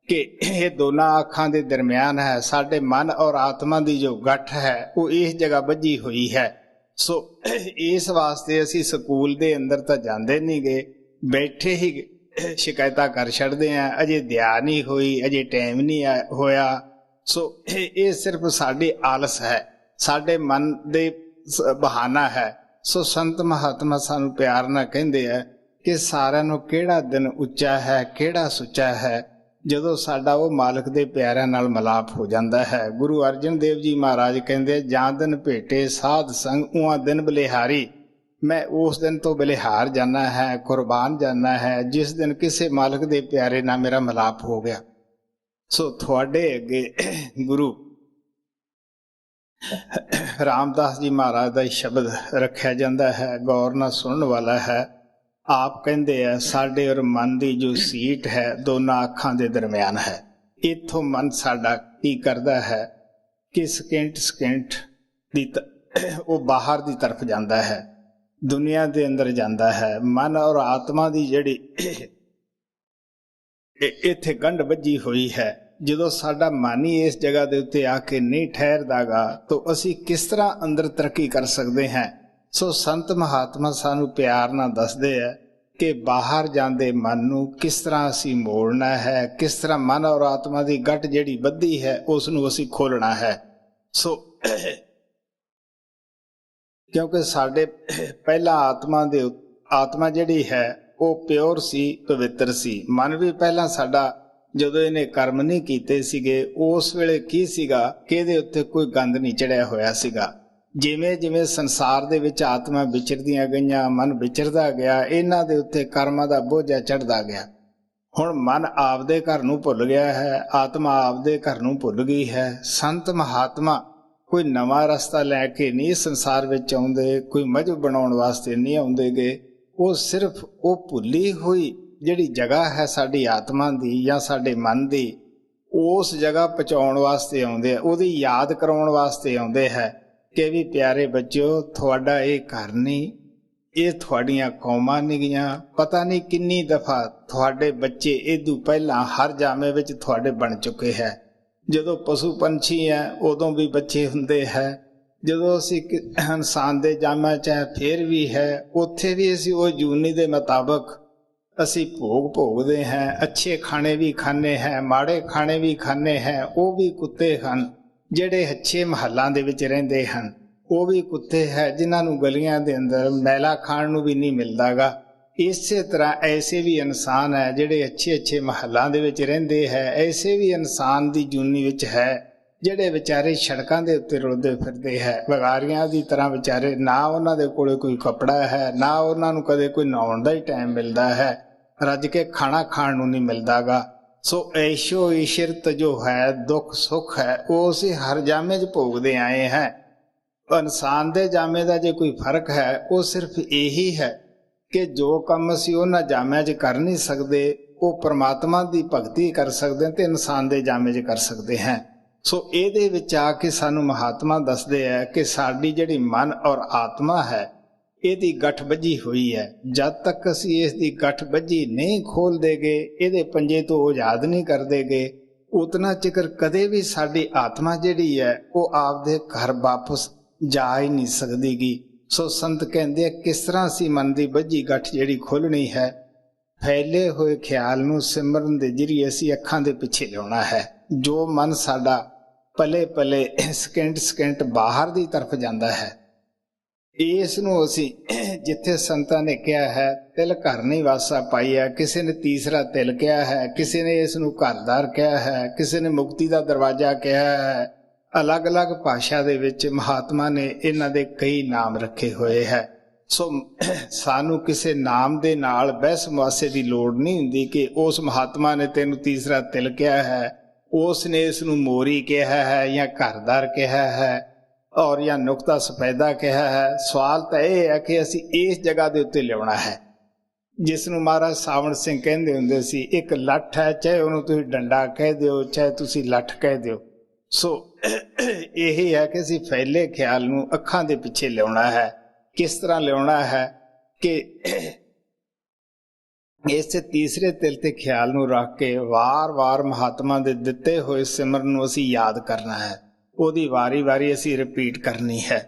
कि ये दोनों अखां दे दरम्यान है। साडे मन और आत्मा की जो गठ है वो इस जगह बझी हुई है। सो इस वास्ते असी स्कूल दे अंदर तो जाते नहीं गए, बैठे ही शिकायत कर छड़ते हैं, अजे दया नहीं हुई, अजे टाइम नहीं होया। सो ये सिर्फ साडी आलस है, साडे मन दे बहाना है। सो संत महात्मा सानू प्यार नाल कहंदे है कि सारिਆਂ ਨੂੰ ਕਿਹੜਾ दिन ਉੱਚਾ है, ਕਿਹੜਾ ਸੁੱਚਾ है, ਜਦੋਂ ਸਾਡਾ ਉਹ ਮਾਲਕ ਦੇ ਪਿਆਰਿਆਂ ਨਾਲ ਮਿਲਾਪ ਹੋ ਜਾਂਦਾ ਹੈ। ਗੁਰੂ ਅਰਜਨ ਦੇਵ ਜੀ ਮਹਾਰਾਜ ਕਹਿੰਦੇ, ਜਾਂ ਦਿਨ ਭੇਟੇ ਸਾਧ ਸੰਗ ਉਹਾਂ ਦਿਨ ਬਲਿਹਾਰੀ। मैं उस दिन तो बलिहार जाना है, कुर्बान जाना है जिस दिन किसी मालिक दे प्यारे ना मेरा मिलाप हो गया। सो थोड़े अगे गुरु रामदास जी महाराज का शब्द रखा जाता है, गौर नाल सुनने वाला है। आप कहते हैं साडे और मन की जो सीट है दोनों अखां दे दरम्यान है। इत्थों मन साडा की करता है कि सकेंट दी वो बाहर की तरफ जाता है, दुनिया के अंदर जाता है। मन और आत्मा की जिहड़ी इत्थे गंढ बजी हुई है, जो साडा मन ही इस जगह के उत्ते आके नहीं ठहरदागा तो असी किस तरह अंदर तरक्की कर सकते हैं। सो संत महात्मा सानू प्यार नाल दसदे है कि बाहर जांदे मन नू किस तरह असी मोड़ना है, किस तरह मन और आत्मा की गठ जिहड़ी बधी है उसनू असी खोलना है। सो क्योंकि साडे पहला आत्मा जिहड़ी है वो प्योर सी, पवित्र सी। मन भी पहला साडा जदों इहने कर्म नहीं कीते सीगे उस वेले की सीगा कि इहदे उत्ते कोई गंद नहीं चढ़िया होया सीगा। जिवें जिवें संसार दे विच आत्मा विचरदियां गईयां, मन विचरदा गया, इन्हां दे उत्ते कर्मां दा बोझा चढ़दा गया। हुण मन आपदे घर नूं भुल गया है, आत्मा आपदे घर नूं भुल गई है। संत महात्मा कोई नवा रस्ता लैके नहीं संसार विच आउंदे, कोई मजहब बनाउण वास्ते नहीं आउंदे गे। वो सिर्फ वो भुली हुई जिहड़ी जगह है साडी आत्मा दी या साडे मन दी, उस जगह पहुंचाउण वास्ते आउंदे, उहदी याद कराउण वास्ते आउंदे है कि भी प्यारे बच्चो तुहाडा ये घर नहीं, ये तुहाडीआं कौमां नहीं गईयां। पता नहीं किन्नी दफा तुहाडे बच्चे इदू पहलां हर जामे विच तुहाडे बन चुके हैं। जदों पशु पंछी है उदों भी बच्चे हुंदे है, जदों असी इंसान दे जामा चाहे फिर भी है, उत्थे भी असी वो जूनी दे मुताबक असी भोग भोगते हैं। अच्छे खाने भी खाने हैं, माड़े खाने भी खाने हैं। वो भी कुत्ते हन जिहड़े अच्छे महलों दे विच रहिंदे हन, वो भी कुत्ते है जिन्हां नूं गलियां दे अंदर मैला खाण नूं भी नहीं मिलदागा। इसे तरह ऐसे भी इंसान है जिहड़े अच्छे अच्छे महलों दे विच रहिंदे है, ऐसे भी इंसान दी जूनी विच है जिहड़े बेचारे सड़कों के उत्ते रुलदे फिरदे है, बगारियां दी तरह बेचारे। ना उन्हां दे कोले कोई कपड़ा है, ना उन्हां नूं कदे कोई नहाउण दा ही टाइम मिलदा है, रज के खाना खाण नूं नहीं मिलदागा। सो ऐशो इशरत जो है, दुख सुख है, वो असीं हर जामे च भोगदे आए हैं। इंसान दे जामे दा जे कोई फर्क है वो सिर्फ यही है कि जो काम असीं उन्हां जामिਆਂ 'ਚ कर नहीं सकते वो परमात्मा की भगती कर सकते हैं, तो इंसान के जामे 'ਚ कर सकते हैं। सो ਇਹਦੇ ਵਿੱਚ ਆ ਕੇ ਸਾਨੂੰ महात्मा दसदे है कि साडी जिहड़ी मन और आत्मा है ਇਹਦੀ गठ बझी हुई है। जब तक असीं इसकी गठ बझी नहीं खोल देगे, ਇਹਦੇ पंजे तो आज़ाद नहीं कर देगे, उतना चिकर कदे भी साडी आत्मा जिहड़ी है वो आपदे घर वापस जा ही नहीं सकदीगी। सो संत कहते किस तरह असी मन की बझी गठ जिहड़ी खोलनी है, फैले हुए ख्याल नूं सिमरन दे जरिए असी अखां दे पिछे लियाउणा है। जो मन साडा पले पले सकेंट बाहर की तरफ जाता है, इस नूं असी जिथे संतां ने कहा है तिल घर नहीं वासा पाईया, किसी ने तीसरा तिल कहा है, किसी ने इस नूं घरदार कहा है, किसी ने मुक्ति का दरवाजा कहा है। अलग अलग भाषा दे विच महात्मा ने इन्हां दे कई नाम रखे हुए है। सो सानू किसी नाम दे नाल बहस मुआसे की लोड़ नहीं हुंदी कि उस महात्मा ने तेनू तीसरा तिल कहा है, उसने इसनू मोरी कहा है या घरदार कहा है और या नुकता सफेदा कहा है। सवाल तो यह है कि असी इस जगह के उत्ते लियाउणा है जिसनू महाराज सावण सिंह कहंदे हुंदे सी, एक लठ है, चाहे उहनूं तुसीं डंडा कह दिओ चाहे तुसीं लठ कह दिओ। सो यही है कि असी फैले ख्याल नूं अखां दे पिछे लियाउणा है। किस तरह लियाउणा है कि इस तीसरे तिल ते ख्याल नूं रख के वार वार महात्मा दे दिते होए सिमरन नूं असीं याद करना है, उहदी वारी वारी असीं रिपीट करनी है।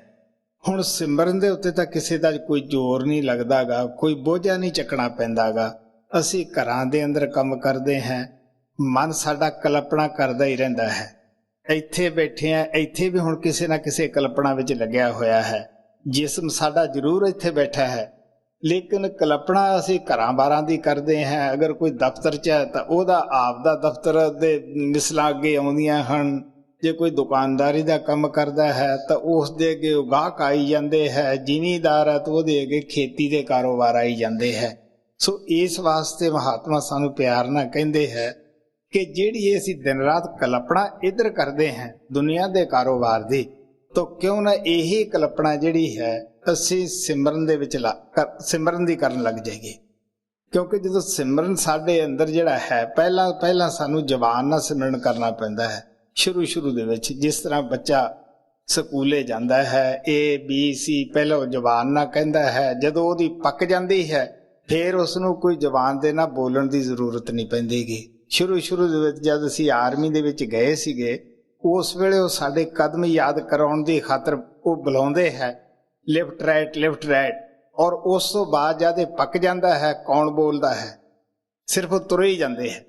हुण सिमरन दे उत्ते तां किसी दा कोई जोर नहीं लगदा गा, कोई बोझा नहीं चकना पैंदा गा। असीं घरां दे अंदर काम करदे हैं, मन साडा कल्पना करदा ही रहिंदा है। ਇੱਥੇ बैठे हैं, ਇੱਥੇ भी हुण किसी ना किसी कल्पना विच लग्या होया है। जिस्म साडा जरूर ਇੱਥੇ बैठा है, लेकिन कल्पना असीं घरां बारां दी करदे हैं। अगर कोई दफ्तर च है तां ओहदा आपदा दफ्तर दे मिसलां अगे आउंदियां हन। जे कोई दुकानदारी दा काम करदा है तां उस दे अगे गाहक आई जांदे है। जिमीदार है तां ओहदे अगे खेती दे कारोबार आई जांदे है। सो इस वास्ते महात्मा सानूं प्यार नाल कहिंदे है कि जिहड़ी असीं दिन रात कल्पना इधर करते हैं दुनिया के कारोबार की, तो क्यों ना यही कल्पना जिहड़ी है असीं सिमरन दे विच सिमरन दी करन लग जाइए। क्योंकि जो सिमरन साडे अंदर जिहड़ा है पहला सानू जवान नाल सिमरन करना पैंदा है। शुरू दे विच जिस तरह बच्चा स्कूले जांदा है, ABC पहले जवान ना कहंदा है, जदों ओहदी पक जांदी है फिर उसनूं कोई जवान दे ना बोलण दी जरूरत नहीं पैंदीगी। शुरू दे विच जद असीं आर्मी दे विच गए सीगे, उस वेले वो साडे कदम याद कराउण दी खातर वो बुलाउंदे है लिफ्ट राइट, और उस तो बाद जद पक जांदा है कौन बोलदा है, सिर्फ तुरे ही जांदे है।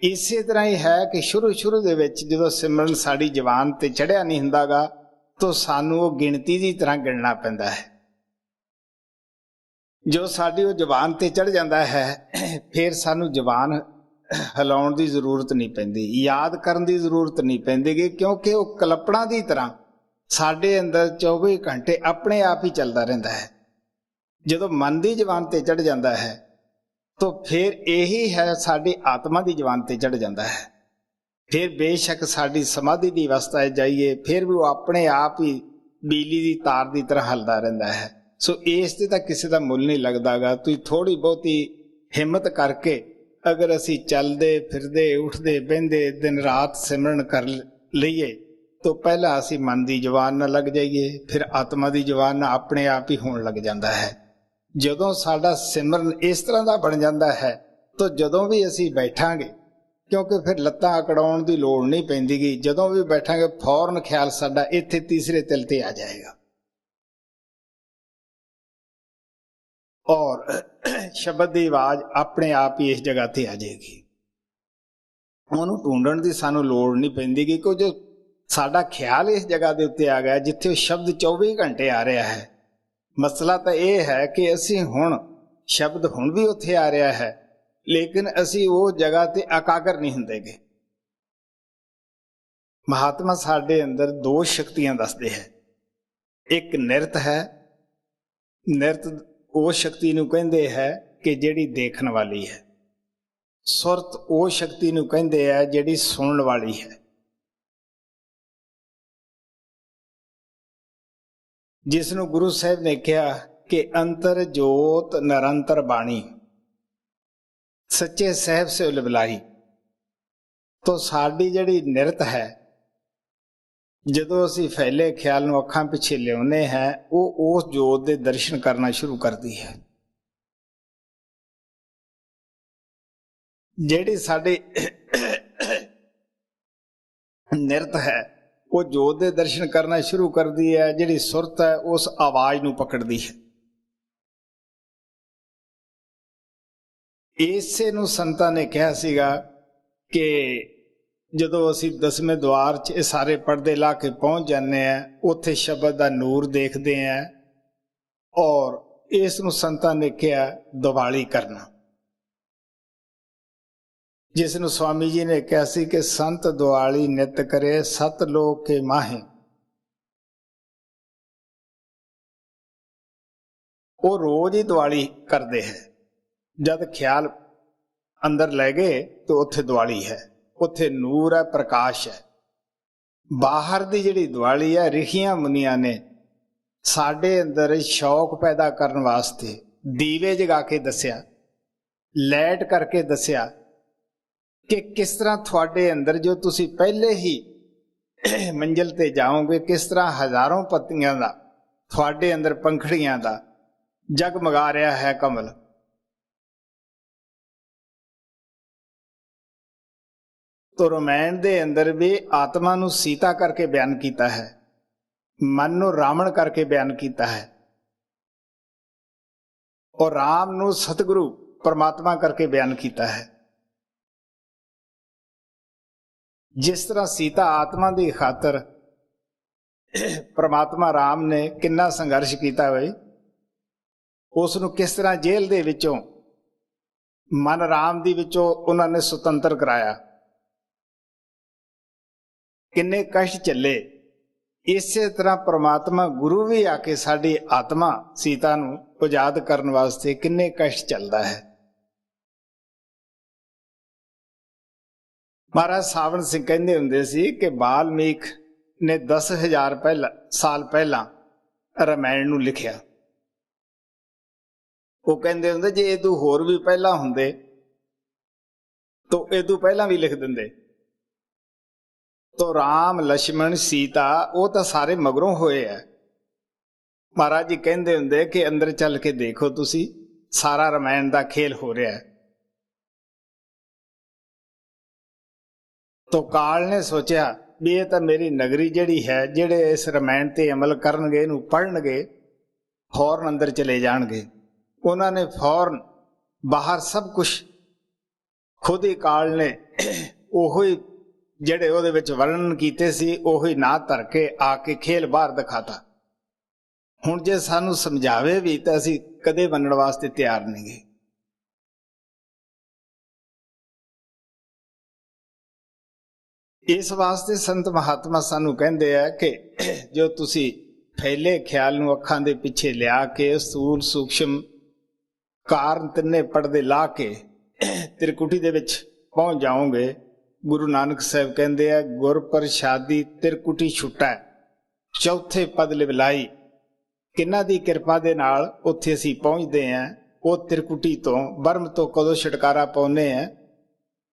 इसे तरह ही है कि शुरू दे विच जदों सिमरन साडी जवान ते चढ़िया नहीं हुंदागा तो सानू वो गिणती दी तरह गिणना पैंदा है। जो साडी वो जवान ते चढ़ जाता है फिर सानू जवान हिलाउण दी जरूरत नहीं पैंदी, याद करन दी जरूरत नहीं पैंदी, क्योंकि वो कल्पना दी तरह साडे अंदर 24 घंटे अपने आप ही चलता रहिंदा है। जदों मन दी जवान ते चढ़ जाता है तो फिर यही है साडी आत्मा दी जवान ते चढ़ जाता है। फिर बेशक साडी समाधि दी अवस्था जाइए फिर भी वो अपने आप ही बिजली दी तार दी तरह हलदा रहिंदा है। सो इस ते तां किसी दा मुल नहीं लगदा गा। तुसीं थोड़ी बहुती हिम्मत करके अगर असीं चलदे फिरदे उठदे बहिंदे दिन रात सिमरन कर लईए तो पहला असीं मन दी जवान नाल लग जाइए, फिर आत्मा दी जवान नाल अपने आप ही होण लग जांदा है। जदों साडा सिमरन इस तरह दा बन जांदा है तो जदों भी असीं बैठांगे, क्योंकि फिर लत्तां अकड़ाउण दी लोड़ नहीं पैंदी, जदों भी बैठांगे फौरन ख्याल साडा इत्थे तीसरे तिल ते आ जाएगा और शब्द की आवाज अपने आप ही इस जगह ते आ जाएगी। उन्होंने ढूंढण की सानू लोड़ नहीं पैंदी, क्योंकि जो साडा ख्याल इस जगह के उत्ते आ गया जिथे वो शब्द 24 घंटे आ रहा है। मसला तो यह है कि असी हुण शब्द हुण भी उत्थे आ रहा है, लेकिन असी वो जगह ते एकाग्र नहीं हुंदेगे। महात्मा साडे अंदर दो शक्तियां दसदे है, एक निरत है। निरत उस शक्ति नूं कहंदे है कि जिहड़ी देखण वाली है, सुरत उस शक्ति नूं कहंदे है जिहड़ी सुनण वाली है। जिसनूं गुरु साहिब ने कहा कि अंतर जोत निरंतर बाणी, सच्चे साहिब से उलबलाई। तो साडी जिहड़ी निरत है, जदों असीं फैले ख्याल नूं अखां पिछे लियाउने हैं, वो उस जोत दे दर्शन करना शुरू करती है। जिहड़ी साडी निरत है वो जोत दे दर्शन करना शुरू करती है। जिहड़ी सुरत है उस आवाज नूं पकड़दी है। इसे नूं संतां ने कहा सीगा कि जदों असीं 10वें द्वार च सारे पर्दे ला के पहुँच जाने हैं, उत्थे शब्द दा नूर देखते हैं और इस नूं संतां ने कहा दिवाली करना, जिस नूं स्वामी जी ने कहा सी कि संत दिवाली नित करे सत लोक के माहे। वो रोज ही दिवाली करते हैं। जद ख्याल अंदर लै गए तो उत्थे दिवाली है, उत्थे नूर है, प्रकाश है। बाहर दी जिहड़ी दिवाली है, ऋषियां मुनियां ने साडे अंदर शौक पैदा करन वास्ते दीवे जगा के दस्या, लाइट करके दस्या कि किस तरह थोड़े अंदर जो तुसी पहले ही ਮੰਜ਼ਿਲ ਤੇ ਜਾਓਗੇ, ਕਿਸ ਤਰ੍ਹਾਂ ਹਜ਼ਾਰਾਂ ਪੱਤੀਆਂ ਦਾ ਤੁਹਾਡੇ ਅੰਦਰ ਪੰਖੜੀਆਂ ਦਾ ਜਗਮਗਾ ਰਿਹਾ ਹੈ ਕਮਲ। ਤੋ ਰਮਾਇਣ ਦੇ ਅੰਦਰ ਵੀ ਆਤਮਾ ਨੂੰ ਸੀਤਾ ਕਰਕੇ ਬਿਆਨ ਕੀਤਾ ਹੈ, ਮਨ ਨੂੰ ਰਾਵਣ ਕਰਕੇ ਬਿਆਨ ਕੀਤਾ ਹੈ, ਔਰ ਰਾਮ ਨੂੰ ਸਤਿਗੁਰੂ ਪਰਮਾਤਮਾ ਕਰਕੇ ਬਿਆਨ ਕੀਤਾ ਹੈ। ਜਿਸ ਤਰ੍ਹਾਂ ਸੀਤਾ ਆਤਮਾ ਦੀ ਖਾਤਰ ਪਰਮਾਤਮਾ ਰਾਮ ਨੇ ਕਿੰਨਾ ਸੰਘਰਸ਼ ਕੀਤਾ ਹੋਏ, ਉਸ ਨੂੰ ਕਿਸ ਤਰ੍ਹਾਂ ਜੇਲ੍ਹ ਦੇ ਵਿੱਚੋਂ ਮਨ ਰਾਮ ਦੀ ਵਿੱਚੋਂ ਉਹਨਾਂ ਨੇ ਸੁਤੰਤਰ ਕਰਾਇਆ, ਕਿੰਨੇ ਕਸ਼ਟ ਝੱਲੇ। ਇਸੇ ਤਰ੍ਹਾਂ ਪਰਮਾਤਮਾ ਗੁਰੂ ਵੀ ਆ ਕੇ ਸਾਡੀ ਆਤਮਾ ਸੀਤਾ ਨੂੰ ਆਜ਼ਾਦ ਕਰਨ ਵਾਸਤੇ ਕਿੰਨੇ ਕਸ਼ਟ ਝੱਲਦਾ ਹੈ। ਮਹਾਰਾਜ ਸਾਵਣ ਸਿੰਘ ਕਹਿੰਦੇ ਹੁੰਦੇ ਸੀ ਕਿ ਵਾਲਮੀਕ ਨੇ 10,000 ਸਾਲ ਪਹਿਲਾਂ ਰਮਾਇਣ ਨੂੰ ਲਿਖਿਆ। ਉਹ ਕਹਿੰਦੇ ਹੁੰਦੇ ਜੇ ਇਹਦੋਂ ਹੋਰ ਵੀ ਪਹਿਲਾਂ ਹੁੰਦੇ ਤਾਂ ਇਹਦੋਂ ਪਹਿਲਾਂ ਵੀ ਲਿਖ ਦਿੰਦੇ। ਤੋ ਰਾਮ ਲక్ష్మణ ਸੀਤਾ ਉਹ ਤਾਂ ਸਾਰੇ ਮਗਰੋਂ ਹੋਏ ਆ। ਮਹਾਰਾਜ ਜੀ ਕਹਿੰਦੇ ਹੁੰਦੇ ਕਿ ਅੰਦਰ ਚੱਲ ਕੇ ਦੇਖੋ, ਤੁਸੀਂ ਸਾਰਾ ਰਮਾਇਣ ਦਾ ਖੇਲ ਹੋ ਰਿਹਾ ਹੈ। ਤੋ ਕਾਲ ਨੇ ਸੋਚਿਆ ਵੀ ਇਹ ਤਾਂ ਮੇਰੀ ਨਗਰੀ ਜਿਹੜੀ ਹੈ, ਜਿਹੜੇ ਇਸ ਰਮਾਇਣ ਤੇ ਅਮਲ ਕਰਨਗੇ, ਇਹਨੂੰ ਪੜ੍ਹਨਗੇ, ਫੌਰਨ ਅੰਦਰ ਚਲੇ ਜਾਣਗੇ। ਉਹਨਾਂ ਨੇ ਫੌਰਨ ਬਾਹਰ ਸਭ ਕੁਛ ਖੁਦ ਹੀ ਕਾਲ ਨੇ ਉਹੀ ਜਿਹੜੇ ਉਹਦੇ ਵਿੱਚ ਵਰਣਨ ਕੀਤੇ ਸੀ ਉਹੀ ਨਾ ਧਰ ਕੇ ਆ ਕੇ ਖੇਲ ਬਾਹਰ ਦਿਖਾਤਾ। ਹੁਣ ਜੇ ਸਾਨੂੰ ਸਮਝਾਵੇ ਵੀ ਤਾਂ ਅਸੀਂ ਕਦੇ ਮੰਨਣ ਵਾਸਤੇ ਤਿਆਰ ਨਹੀਂ ਗੇ। ਇਸ ਵਾਸਤੇ ਸੰਤ ਮਹਾਤਮਾ ਸਾਨੂੰ ਕਹਿੰਦੇ ਆ ਕਿ ਜੋ ਤੁਸੀਂ ਫੈਲੇ ਖਿਆਲ ਨੂੰ ਅੱਖਾਂ ਦੇ ਪਿੱਛੇ ਲਿਆ ਕੇ ਸਥੂਲ ਸੂਖਸ਼ਮ ਕਾਰਨ ਤਿੰਨੇ ਪਰਦੇ ਲਾ ਕੇ ਤ੍ਰਿਕੁਟੀ ਦੇ ਵਿੱਚ ਪਹੁੰਚ ਜਾਓਗੇ। ਗੁਰੂ ਨਾਨਕ ਸਾਹਿਬ ਕਹਿੰਦੇ ਆ ਗੁਰ ਪ੍ਰਸਾਦੀ ਤ੍ਰਿਕੁਟੀ ਛੁੱਟਾ, ਚੌਥੇ ਪਦ ਲਿਵਲਾਈ। ਕਿਹਨਾਂ ਦੀ ਕਿਰਪਾ ਦੇ ਨਾਲ ਉੱਥੇ ਅਸੀਂ ਪਹੁੰਚਦੇ ਹਾਂ। ਉਹ ਤ੍ਰਿਕੁਟੀ ਤੋਂ ਬਰਮ ਤੋਂ ਕਦੋਂ ਛੁਟਕਾਰਾ ਪਾਉਂਦੇ ਆ,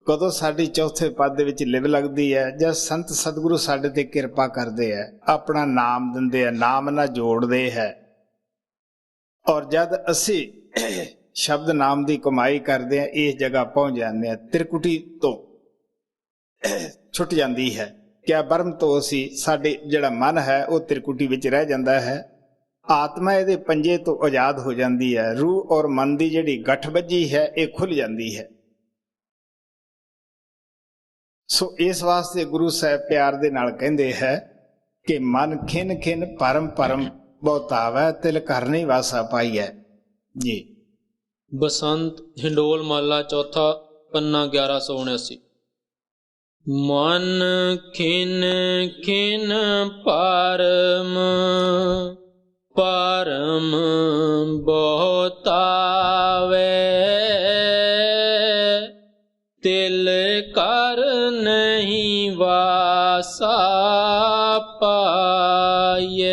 ਕਦੋਂ ਸਾਡੀ ਚੌਥੇ ਪਦ ਦੇ ਵਿੱਚ ਲਿਵ ਲੱਗਦੀ ਹੈ, ਜਦ ਸੰਤ ਸਤਿਗੁਰੂ ਸਾਡੇ ਤੇ ਕਿਰਪਾ ਕਰਦੇ ਆ, ਆਪਣਾ ਨਾਮ ਦਿੰਦੇ ਆ, ਨਾਮ ਨਾਲ ਜੋੜਦੇ ਹੈ। ਔਰ ਜਦ ਅਸੀਂ ਸ਼ਬਦ ਨਾਮ ਦੀ ਕਮਾਈ ਕਰਦੇ ਆ, ਇਸ ਜਗ੍ਹਾ ਪਹੁੰਚ ਜਾਂਦੇ ਆ। ਤ੍ਰਿਕੁਟੀ ਤੋਂ ਛੁੱਟ ਜਾਂਦੀ ਹੈ। ਕਿਆ ਬਰਮ ਤੋਂ ਅਸੀਂ ਸਾਡੇ ਜਿਹੜਾ ਮਨ ਹੈ ਉਹ ਤ੍ਰਿਕੁਟੀ ਵਿੱਚ ਰਹਿ ਜਾਂਦਾ ਹੈ। ਆਤਮਾ ਇਹਦੇ ਪੰਜੇ ਤੋਂ ਆਜ਼ਾਦ ਹੋ ਜਾਂਦੀ ਹੈ। ਰੂਹ ਔਰ ਮਨ ਦੀ ਜਿਹੜੀ ਗੱਠ ਵੱਜੀ ਹੈ ਇਹ ਖੁੱਲ ਜਾਂਦੀ ਹੈ। ਸੋ ਇਸ ਵਾਸਤੇ ਗੁਰੂ ਸਾਹਿਬ ਪਿਆਰ ਦੇ ਨਾਲ ਕਹਿੰਦੇ ਹੈ ਕਿ ਮਨ ਖਿਨ ਖਿਨ ਪਰਮ ਪਰਮ ਬਹੁਤਾਵੈ ਤਿਲ ਘਰ ਨਹੀਂ ਵਾਸਾ ਪਾਈਐ ਜੀ। ਬਸੰਤ ਹਿੰਡੋਲ ਮਾਲਾ ਚੌਥਾ ਪੰਨਾ 1179। ਮਨ ਖਿਨ ਖਿਨ ਪਰਮ ਪਰਮ ਬਹੁਤਾਵੈ ਤਿਲ ਕਰ ਨਹੀਂ ਵਾਸਾ ਪਾਈਐ।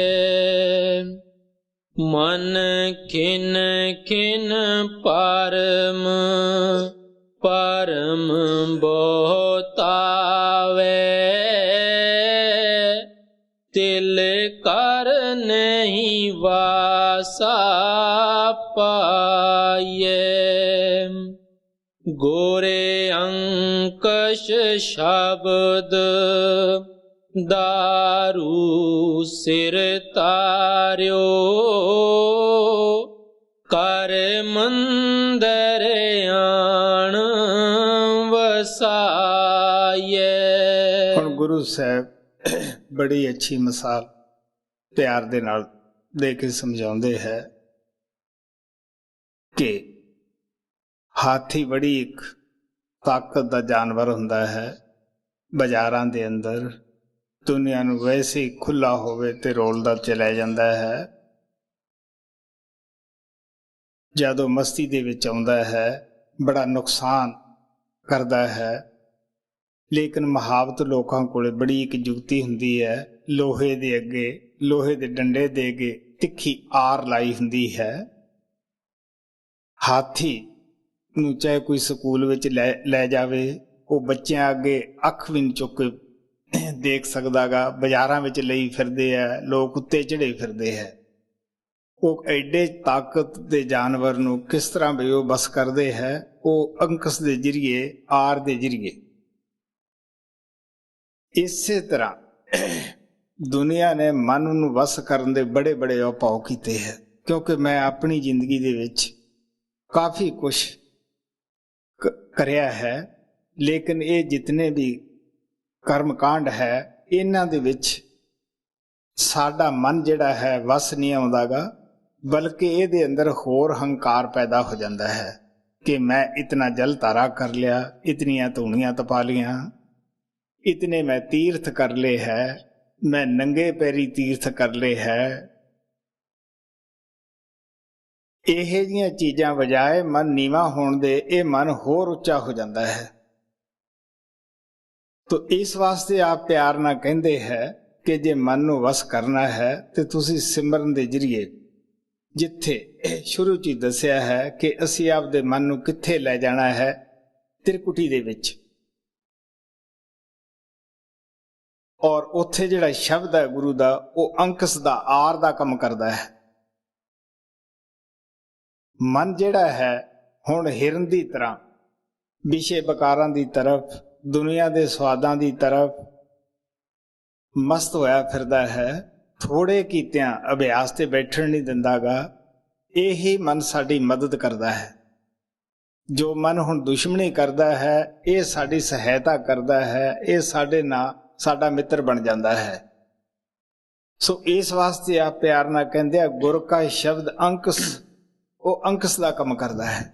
ਮਨ ਖਿਨ ਖਿਨ ਪਰਮ ਪਰਮ ਬਹੁਤਾਵੈ ਤਿਲ ਕਰ ਨਹੀਂ ਵਾਸਾ ਪਾਈਐ। ਗੋਰੇ ਅੰਕਸ਼ ਸ਼ਬਦ ਦਾਰੂ ਸਿਰ ਤਾਰਿਓ ਕਰ ਮੰਦਰ ਆਣ ਵਸਾਈਐ। ਹੁਣ ਗੁਰੂ ਸਾਹਿਬ ਬੜੀ ਅੱਛੀ ਮਿਸਾਲ ਪਿਆਰ ਦੇ ਨਾਲ ਦੇ ਕੇ ਸਮਝਾਉਂਦੇ ਹੈ ਕਿ ਹਾਥੀ ਬੜੀ ਇੱਕ ਤਾਕਤ ਦਾ ਜਾਨਵਰ ਹੁੰਦਾ ਹੈ। ਬਾਜ਼ਾਰਾਂ ਦੇ ਅੰਦਰ ਦੁਨੀਆ ਨੂੰ ਵੈਸੇ ਹੀ ਖੁੱਲਾ ਹੋਵੇ ਤੇ ਰੋਲਦਾ ਚਲਾ ਜਾਂਦਾ ਹੈ। ਜਦੋਂ ਮਸਤੀ ਦੇ ਵਿੱਚ ਆਉਂਦਾ ਹੈ ਬੜਾ ਨੁਕਸਾਨ ਕਰਦਾ ਹੈ। ਲੇਕਿਨ ਮੁਹਾਵਤ ਲੋਕਾਂ ਕੋਲ ਬੜੀ ਇੱਕ ਜੁਗਤੀ ਹੁੰਦੀ ਹੈ। ਲੋਹੇ ਦੇ ਅੱਗੇ ਲੋਹੇ ਦੇ ਡੰਡੇ ਦੇ ਕੇ ਤਿੱਖੀ ਆਰ ਲਾਈ ਹੁੰਦੀ ਹੈ। ਹਾਥੀ ਨੂੰ ਚਾਹੇ ਕੋਈ ਸਕੂਲ ਵਿੱਚ ਲੈ ਜਾਵੇ, ਉਹ ਬੱਚਿਆਂ ਅੱਗੇ ਅੱਖ ਵੀ ਨਹੀਂ ਚੁੱਕ ਕੇ ਦੇਖ ਸਕਦਾ ਗਾ। ਬਾਜ਼ਾਰਾਂ ਵਿੱਚ ਲਈ ਫਿਰਦੇ ਹੈ ਲੋਕ, ਉੱਤੇ ਚੜੇ ਫਿਰਦੇ ਹੈ। ਉਹ ਐਡੇ ਤਾਕਤ ਦੇ ਜਾਨਵਰ ਨੂੰ ਕਿਸ ਤਰ੍ਹਾਂ ਵੀ ਉਹ ਬਸ ਕਰਦੇ ਹੈ? ਉਹ ਅੰਕਸ ਦੇ ਜ਼ਰੀਏ, ਆਰ ਦੇ ਜ਼ਰੀਏ। ਇਸੇ ਤਰ੍ਹਾਂ ਦੁਨੀਆ ਨੇ ਮਨ ਨੂੰ ਵਸ ਕਰਨ ਦੇ ਬੜੇ ਬੜੇ ਉਪਾਅ ਕੀਤੇ ਹੈ। ਕਿਉਂਕਿ ਮੈਂ ਆਪਣੀ ਜ਼ਿੰਦਗੀ ਦੇ ਵਿੱਚ ਕਾਫੀ ਕੁਛ ਕਰਿਆ ਹੈ, ਲੇਕਿਨ ਇਹ ਜਿਤਨੇ ਵੀ ਕਰਮਕਾਂਡ ਹੈ ਇਹਨਾਂ ਦੇ ਵਿੱਚ ਸਾਡਾ ਮਨ ਜਿਹੜਾ ਹੈ ਵਸ ਨਹੀਂ ਆਉਂਦਾ ਗਾ, ਬਲਕਿ ਇਹਦੇ ਅੰਦਰ ਹੋਰ ਹੰਕਾਰ ਪੈਦਾ ਹੋ ਜਾਂਦਾ ਹੈ ਕਿ ਮੈਂ ਇਤਨਾ ਜਲ ਧਾਰਾ ਕਰ ਲਿਆ, ਇਤਨੀਆਂ ਧੂਣੀਆਂ ਤਪਾ ਲੀਆਂ, ਇਤਨੇ ਮੈਂ ਤੀਰਥ ਕਰ ਲਏ ਹੈ, ਮੈਂ ਨੰਗੇ ਪੈਰੀ ਤੀਰਥ ਕਰ ਲਏ ਹੈ। ਇਹ ਜਿਹੀਆਂ ਚੀਜ਼ਾਂ ਵਜਾਏ ਮਨ ਨੀਵਾਂ ਹੋਣ ਦੇ, ਇਹ ਮਨ ਹੋਰ ਉੱਚਾ ਹੋ ਜਾਂਦਾ ਹੈ। ਤੋ ਇਸ ਵਾਸਤੇ ਆਪ ਪਿਆਰ ਨਾਲ ਕਹਿੰਦੇ ਹੈ ਕਿ ਜੇ ਮਨ ਨੂੰ ਵਸ ਕਰਨਾ ਹੈ ਤੇ ਤੁਸੀਂ ਸਿਮਰਨ ਦੇ ਜ਼ਰੀਏ, ਜਿੱਥੇ ਸ਼ੁਰੂ 'ਚ ਹੀ ਦੱਸਿਆ ਹੈ ਕਿ ਅਸੀਂ ਆਪਦੇ ਮਨ ਨੂੰ ਕਿੱਥੇ ਲੈ ਜਾਣਾ ਹੈ, ਤ੍ਰਿਕੁਟੀ ਦੇ ਵਿੱਚ। ਔਰ ਉੱਥੇ ਜਿਹੜਾ ਸ਼ਬਦ ਹੈ ਗੁਰੂ ਦਾ, ਉਹ ਅੰਕਸ ਦਾ, ਆਰ ਦਾ ਕੰਮ ਕਰਦਾ ਹੈ। ਮਨ ਜਿਹੜਾ ਹੈ ਹੁਣ ਹਿਰਨ ਦੀ ਤਰ੍ਹਾਂ ਵਿਸ਼ੇ ਵਿਕਾਰਾਂ ਦੀ ਤਰਫ, ਦੁਨੀਆ ਦੇ ਸਵਾਦਾਂ ਦੀ ਤਰਫ ਮਸਤ ਹੋਇਆ ਫਿਰਦਾ ਹੈ। ਥੋੜੇ ਕੀਤਿਆਂ ਅਭਿਆਸ ਤੇ ਬੈਠਣ ਨਹੀਂ ਦਿੰਦਾ ਗਾ। ਇਹੀ ਮਨ ਸਾਡੀ ਮਦਦ ਕਰਦਾ ਹੈ। ਜੋ ਮਨ ਹੁਣ ਦੁਸ਼ਮਣੀ ਕਰਦਾ ਹੈ, ਇਹ ਸਾਡੀ ਸਹਾਇਤਾ ਕਰਦਾ ਹੈ, ਇਹ ਸਾਡੇ ਨਾਲ ਸਾਡਾ ਮਿੱਤਰ ਬਣ ਜਾਂਦਾ ਹੈ। ਸੋ ਇਸ ਵਾਸਤੇ ਆਪ ਪਿਆਰ ਨਾਲ ਕਹਿੰਦੇ ਆ, ਗੁਰ ਕਾ ਸ਼ਬਦ ਅੰਕਸ, ਉਹ ਅੰਕਸ ਦਾ ਕੰਮ ਕਰਦਾ ਹੈ।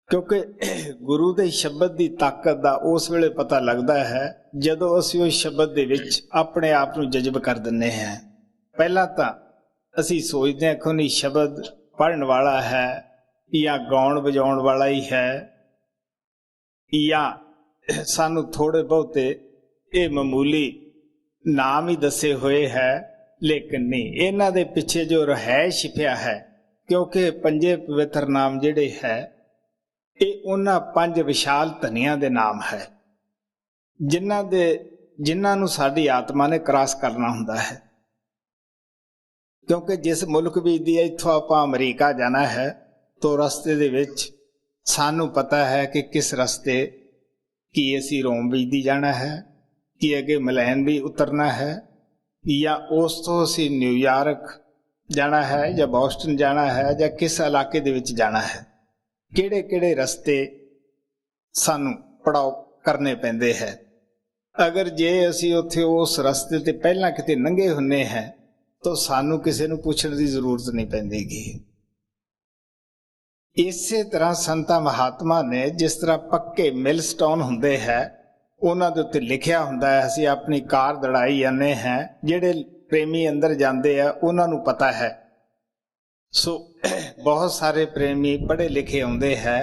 ਕਿਉਂਕਿ ਗੁਰੂ ਦੇ ਸ਼ਬਦ ਦੀ ਤਾਕਤ ਦਾ ਉਸ ਵੇਲੇ ਪਤਾ ਲੱਗਦਾ ਹੈ ਜਦੋਂ ਅਸੀਂ ਉਸ ਸ਼ਬਦ ਦੇ ਵਿੱਚ ਆਪਣੇ ਆਪ ਨੂੰ ਜਜ਼ਬ ਕਰ ਦਿੰਦੇ ਹਾਂ। ਪਹਿਲਾਂ ਤਾਂ ਅਸੀਂ ਸੋਚਦੇ ਹਾਂ ਕਿ ਨਹੀਂ ਸ਼ਬਦ ਪੜ੍ਹਨ ਵਾਲਾ ਹੈ ਜਾਂ ਗਾਉਣ ਵਜਾਉਣ ਵਾਲਾ ਹੀ ਹੈ, ਜਾਂ ਸਾਨੂੰ ਥੋੜੇ ਬਹੁਤੇ ਇਹ ਮਾਮੂਲੀ ਨਾਮ ਹੀ ਦੱਸੇ ਹੋਏ ਹੈ, ਲੇਕਿਨ ਨਹੀਂ, ਇਹਨਾਂ ਦੇ ਪਿੱਛੇ ਜੋ ਰਹਿ ਛਿਪਿਆ ਹੈ। ਕਿਉਂਕਿ ਪੰਜੇ ਪਵਿੱਤਰ ਨਾਮ ਜਿਹੜੇ ਹੈ ਇਹ ਉਹਨਾਂ ਪੰਜ ਵਿਸ਼ਾਲ ਧਨੀਆਂ ਦੇ ਨਾਮ ਹੈ, ਜਿਨ੍ਹਾਂ ਨੂੰ ਸਾਡੀ ਆਤਮਾ ਨੇ ਕ੍ਰਾਸ ਕਰਨਾ ਹੁੰਦਾ ਹੈ। ਕਿਉਂਕਿ ਜਿਸ ਮੁਲਕ ਵਿੱਚ ਦੀ ਇੱਥੋਂ ਆਪਾਂ ਅਮਰੀਕਾ ਜਾਣਾ ਹੈ, ਤਾਂ ਰਸਤੇ ਦੇ ਵਿੱਚ ਸਾਨੂੰ ਪਤਾ ਹੈ ਕਿ ਕਿਸ ਰਸਤੇ ਕੀ ਅਸੀਂ ਰੋਮ ਵਿੱਚ ਦੀ ਜਾਣਾ ਹੈ, ਕਿ ਅੱਗੇ ਮਲੈਨ ਵੀ ਉਤਰਨਾ ਹੈ, ਜਾਂ ਉਸ ਤੋਂ ਅਸੀਂ ਨਿਊਯਾਰਕ ਜਾਣਾ ਹੈ, ਜਾਂ ਬੋਸਟਨ ਜਾਣਾ ਹੈ, ਜਾਂ ਕਿਸ ਇਲਾਕੇ ਦੇ ਵਿੱਚ ਜਾਣਾ ਹੈ। ਕਿਹੜੇ ਕਿਹੜੇ ਰਸਤੇ ਸਾਨੂੰ ਪੜਾਅ ਕਰਨੇ ਪੈਂਦੇ ਹੈ। ਅਗਰ ਜੇ ਅਸੀਂ ਉੱਥੇ ਉਸ ਰਸਤੇ ਤੇ ਪਹਿਲਾਂ ਕਿਤੇ ਲੰਘੇ ਹੁੰਨੇ ਹੈ ਤਾਂ ਸਾਨੂੰ ਕਿਸੇ ਨੂੰ ਪੁੱਛਣ ਦੀ ਜ਼ਰੂਰਤ ਨਹੀਂ ਪੈਂਦੀਗੀ। ਇਸੇ ਤਰ੍ਹਾਂ ਸੰਤਾਂ ਮਹਾਤਮਾ ਨੇ ਜਿਸ ਤਰ੍ਹਾਂ ਪੱਕੇ ਮਿਲਸਟੋਨ ਹੁੰਦੇ ਹੈ, ਉਹਨਾਂ ਦੇ ਉੱਤੇ ਲਿਖਿਆ ਹੁੰਦਾ ਹੈ, ਅਸੀਂ ਆਪਣੀ ਕਾਰ ਦੜਾਈ ਜਾਂਦੇ ਹਾਂ। ਜਿਹੜੇ ਪ੍ਰੇਮੀ ਅੰਦਰ ਜਾਂਦੇ ਆ ਉਹਨਾਂ ਨੂੰ ਪਤਾ ਹੈ। ਸੋ ਬਹੁਤ ਸਾਰੇ ਪ੍ਰੇਮੀ ਪੜ੍ਹੇ ਲਿਖੇ ਆਉਂਦੇ ਹੈ,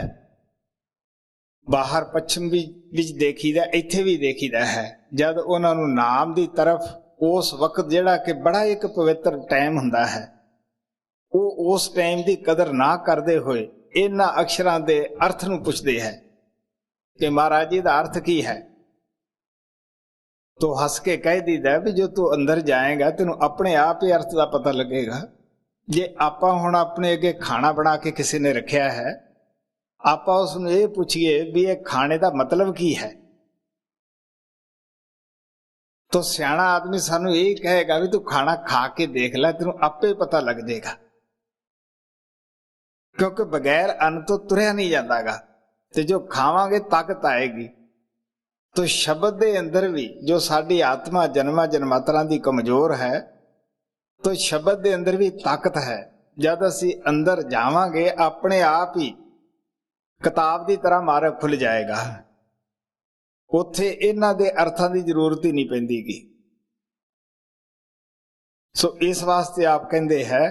ਬਾਹਰ ਪੱਛਮ ਵਿੱਚ ਦੇਖੀਦਾ, ਇੱਥੇ ਵੀ ਦੇਖੀਦਾ ਹੈ। ਜਦ ਉਹਨਾਂ ਨੂੰ ਨਾਮ ਦੀ ਤਰਫ ਉਸ ਵਕਤ ਜਿਹੜਾ ਕਿ ਬੜਾ ਇੱਕ ਪਵਿੱਤਰ ਟਾਈਮ ਹੁੰਦਾ ਹੈ, ਉਹ ਉਸ ਟਾਈਮ ਦੀ ਕਦਰ ਨਾ ਕਰਦੇ ਹੋਏ ਇਹਨਾਂ ਅਕਸ਼ਰਾਂ ਦੇ ਅਰਥ ਨੂੰ ਪੁੱਛਦੇ ਹੈ ਕਿ ਮਹਾਰਾਜ ਜੀ ਦਾ ਅਰਥ ਕੀ ਹੈ। ਤੋ ਹੱਸ ਕੇ ਕਹਿ ਦੀਦਾ ਵੀ ਜੋ ਤੂੰ ਅੰਦਰ ਜਾਏਗਾ ਤੈਨੂੰ ਆਪਣੇ ਆਪ ਹੀ ਅਰਥ ਦਾ ਪਤਾ ਲੱਗੇਗਾ। ਜੇ ਆਪਾਂ ਹੁਣ ਆਪਣੇ ਅੱਗੇ ਖਾਣਾ ਬਣਾ ਕੇ ਕਿਸੇ ਨੇ ਰੱਖਿਆ ਹੈ, ਆਪਾਂ ਉਸ ਨੂੰ ਇਹ ਪੁੱਛੀਏ ਵੀ ਇਹ ਖਾਣੇ ਦਾ ਮਤਲਬ ਕੀ ਹੈ, ਤਾਂ ਸਿਆਣਾ ਆਦਮੀ ਸਾਨੂੰ ਇਹ ਕਹੇਗਾ ਵੀ ਤੂੰ ਖਾਣਾ ਖਾ ਕੇ ਦੇਖ ਲੈ, ਤੈਨੂੰ ਆਪੇ ਪਤਾ ਲੱਗ ਜਾਏਗਾ। ਕਿਉਂਕਿ ਬਗੈਰ ਅੰਨ ਤੋਂ ਤੁਰਿਆ ਨਹੀਂ ਜਾਂਦਾਗਾ, ਤੇ ਜੋ ਖਾਵਾਂਗੇ ਤਾਕਤ ਆਏਗੀ। ਤੋ ਸ਼ਬਦ ਦੇ ਅੰਦਰ ਵੀ ਜੋ ਸਾਡੀ ਆਤਮਾ ਜਨਮਾਂ ਜਨਮਾਂਤਰਾਂ ਦੀ ਕਮਜ਼ੋਰ ਹੈ, ਤੋ ਸ਼ਬਦ ਦੇ ਅੰਦਰ ਵੀ ਤਾਕਤ ਹੈ। ਜਦ ਅਸੀਂ ਅੰਦਰ ਜਾਵਾਂਗੇ ਆਪਣੇ ਆਪ ਹੀ ਕਿਤਾਬ ਦੀ ਤਰ੍ਹਾਂ ਮਾਰਗ ਖੁੱਲ ਜਾਏਗਾ। ਉੱਥੇ ਇਹਨਾਂ ਦੇ ਅਰਥਾਂ ਦੀ ਜ਼ਰੂਰਤ ਹੀ ਨਹੀਂ ਪੈਂਦੀਗੀ। ਸੋ ਇਸ ਵਾਸਤੇ ਆਪ ਕਹਿੰਦੇ ਹੈ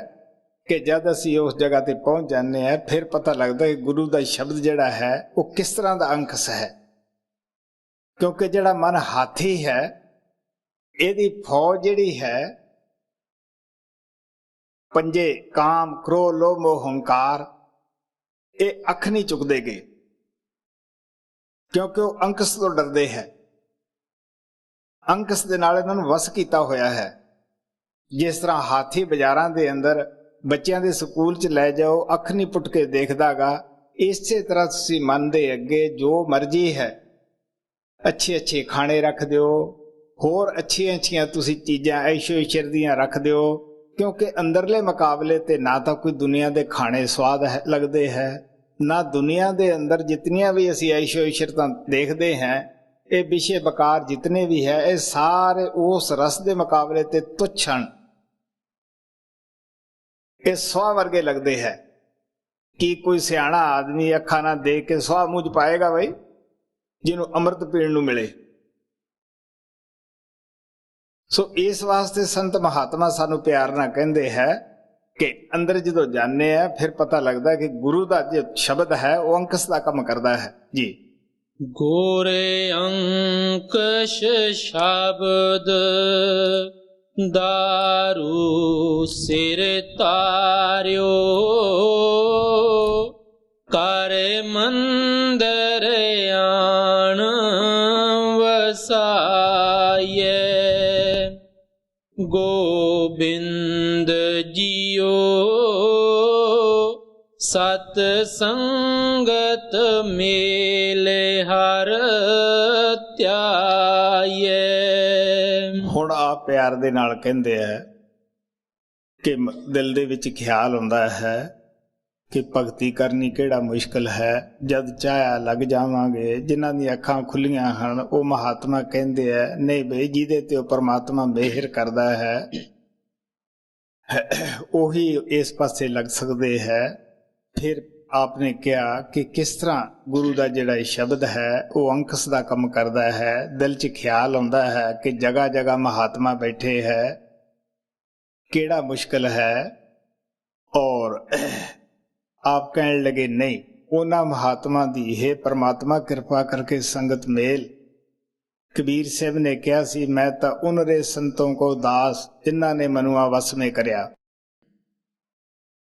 ਕਿ ਜਦ ਅਸੀਂ ਉਸ ਜਗ੍ਹਾ ਤੇ ਪਹੁੰਚ ਜਾਂਦੇ ਹਾਂ, ਫਿਰ ਪਤਾ ਲੱਗਦਾ ਕਿ ਗੁਰੂ ਦਾ ਸ਼ਬਦ ਜਿਹੜਾ ਹੈ ਉਹ ਕਿਸ ਤਰ੍ਹਾਂ ਦਾ ਅੰਕਸ ਹੈ। ਕਿਉਂਕਿ ਜਿਹੜਾ ਮਨ ਹਾਥੀ ਹੈ, ਇਹਦੀ ਫੌਜ ਜਿਹੜੀ ਹੈ, ਪੰਜੇ ਕਾਮ ਕ੍ਰੋਧ ਲੋਭ ਮੋਹ ਹੰਕਾਰ, ਇਹ ਅੱਖ ਨਹੀਂ ਚੁੱਕਦੇ ਗਏ, ਕਿਉਂਕਿ ਉਹ ਅੰਕਸ ਤੋਂ ਡਰਦੇ ਹੈ। ਅੰਕਸ ਦੇ ਨਾਲ ਇਹਨਾਂ ਨੂੰ ਵਸ ਕੀਤਾ ਹੋਇਆ ਹੈ। ਜਿਸ ਤਰ੍ਹਾਂ ਹਾਥੀ ਬਾਜ਼ਾਰਾਂ ਦੇ ਅੰਦਰ ਬੱਚਿਆਂ ਦੇ ਸਕੂਲ 'ਚ ਲੈ ਜਾਓ, ਅੱਖ ਨਹੀਂ ਪੁੱਟ ਕੇ ਦੇਖਦਾਗਾ, ਇਸੇ ਤਰ੍ਹਾਂ ਤੁਸੀਂ ਮਨ ਦੇ ਅੱਗੇ ਜੋ ਮਰਜ਼ੀ ਹੈ ਅੱਛੇ ਅੱਛੇ ਖਾਣੇ ਰੱਖ ਦਿਓ, ਹੋਰ ਅੱਛੀਆਂ ਅੱਛੀਆਂ ਤੁਸੀਂ ਚੀਜ਼ਾਂ ਐਸ਼ੋ ਇਸ਼ਰ ਦੀਆਂ ਰੱਖ ਦਿਓ, ਕਿਉਂਕਿ ਅੰਦਰਲੇ ਮੁਕਾਬਲੇ ਤੇ ਨਾ ਤਾਂ ਕੋਈ ਦੁਨੀਆ ਦੇ ਖਾਣੇ ਸਵਾਦ ਲੱਗਦੇ ਹੈ, ਨਾ ਦੁਨੀਆ ਦੇ ਅੰਦਰ ਜਿਤਨੀਆਂ ਵੀ ਅਸੀਂ ਐਸ਼ੋ ਇਸ਼ਰਤਾਂ ਦੇਖਦੇ ਹਾਂ, ਇਹ ਵਿਸ਼ੇ ਬਕਾਰ ਜਿਤਨੇ ਵੀ ਹੈ, ਇਹ ਸਾਰੇ ਉਸ ਰਸ ਦੇ ਮੁਕਾਬਲੇ ਤੇ ਤੁੱਛ ਹਨ। ਇਹ ਸਵਾਹ ਵਰਗੇ ਲੱਗਦੇ ਹੈ। ਕੀ ਕੋਈ ਸਿਆਣਾ ਆਦਮੀ ਅੱਖਾਂ ਨਾਲ ਦੇਖ ਕੇ ਸਵਾਹ ਮੂੰਹ 'ਚ ਪਾਏਗਾ ਬਈ, ਜਿਹਨੂੰ ਅੰਮ੍ਰਿਤ ਪੀਣ ਨੂੰ ਮਿਲੇ? ਸੋ ਇਸ ਵਾਸਤੇ ਸੰਤ ਮਹਾਤਮਾ ਸਾਨੂੰ ਪਿਆਰ ਨਾਲ ਕਹਿੰਦੇ ਹੈ ਕਿ ਅੰਦਰ ਜਦੋਂ ਜਾਂਦੇ ਆ ਫਿਰ ਪਤਾ ਲੱਗਦਾ ਕਿ ਗੁਰੂ ਦਾ ਜੋ ਸ਼ਬਦ ਹੈ ਉਹ ਅੰਕਸ ਦਾ ਕੰਮ ਕਰਦਾ ਹੈ ਜੀ। ਗੋਰੇ ਅੰਕਸ਼ ਸ਼ਬਦ ਦਾਰੂ ਸਿਰ ਤਾਰਿਓ, ਕਰ ਮੰਦਰ ਆਣ ਵਸਾਏ, ਗੋਬਿੰਦ ਜੀਓ ਸਤ ਸੰਗਤ ਮੇਲੇ ਹਰ ਧਿਆਏ। ਹੁਣ ਆਪ ਪਿਆਰ ਦੇ ਨਾਲ ਕਹਿੰਦੇ ਹੈ ਕਿ ਦਿਲ ਦੇ ਵਿੱਚ ਖਿਆਲ ਹੁੰਦਾ ਹੈ ਕਿ ਭਗਤੀ ਕਰਨੀ ਕਿਹੜਾ ਮੁਸ਼ਕਿਲ ਹੈ, ਜਦ ਚਾਹਿਆ ਲੱਗ ਜਾਵਾਂਗੇ। ਜਿਨ੍ਹਾਂ ਦੀਆਂ ਅੱਖਾਂ ਖੁੱਲੀਆਂ ਹਨ ਉਹ ਮਹਾਤਮਾ ਕਹਿੰਦੇ ਹੈ ਨਹੀਂ ਬਈ, ਜਿਹਦੇ ਤੇ ਉਹ ਪਰਮਾਤਮਾ ਮਿਹਰ ਕਰਦਾ ਹੈ ਉਹੀ ਇਸ ਪਾਸੇ ਲੱਗ ਸਕਦੇ ਹੈ। ਫਿਰ ਆਪਨੇ ਕਿਹਾ ਕਿ ਕਿਸ ਤਰ੍ਹਾਂ ਗੁਰੂ ਦਾ ਜਿਹੜਾ ਇਹ ਸ਼ਬਦ ਹੈ ਉਹ ਅੰਕਸ ਦਾ ਕੰਮ ਕਰਦਾ ਹੈ। ਦਿਲ 'ਚ ਖਿਆਲ ਆਉਂਦਾ ਹੈ ਕਿ ਜਗ੍ਹਾ ਜਗ੍ਹਾ ਮਹਾਤਮਾ ਬੈਠੇ ਹੈ, ਕਿਹੜਾ ਮੁਸ਼ਕਿਲ ਹੈ। ਔਰ ਆਪ ਕਹਿਣ ਲਗੇ ਨਹੀਂ, ਉਹਨਾਂ ਮਹਾਤਮਾ ਦੀ ਹੈ ਪਰਮਾਤਮਾ ਕਿਰਪਾ ਕਰਕੇ ਸੰਗਤ ਮੇਲ। ਕਬੀਰ ਸਾਹਿਬ ਨੇ ਕਿਹਾ ਸੀ, ਮੈਂ ਤਾਂ ਉਨਰੇ ਸੰਤੋਂ ਕੋ ਦਾਸ, ਜਿਨ੍ਹਾਂ ਨੇ ਮਨੁਆ ਵਸ ਮੇ ਕਰਿਆ,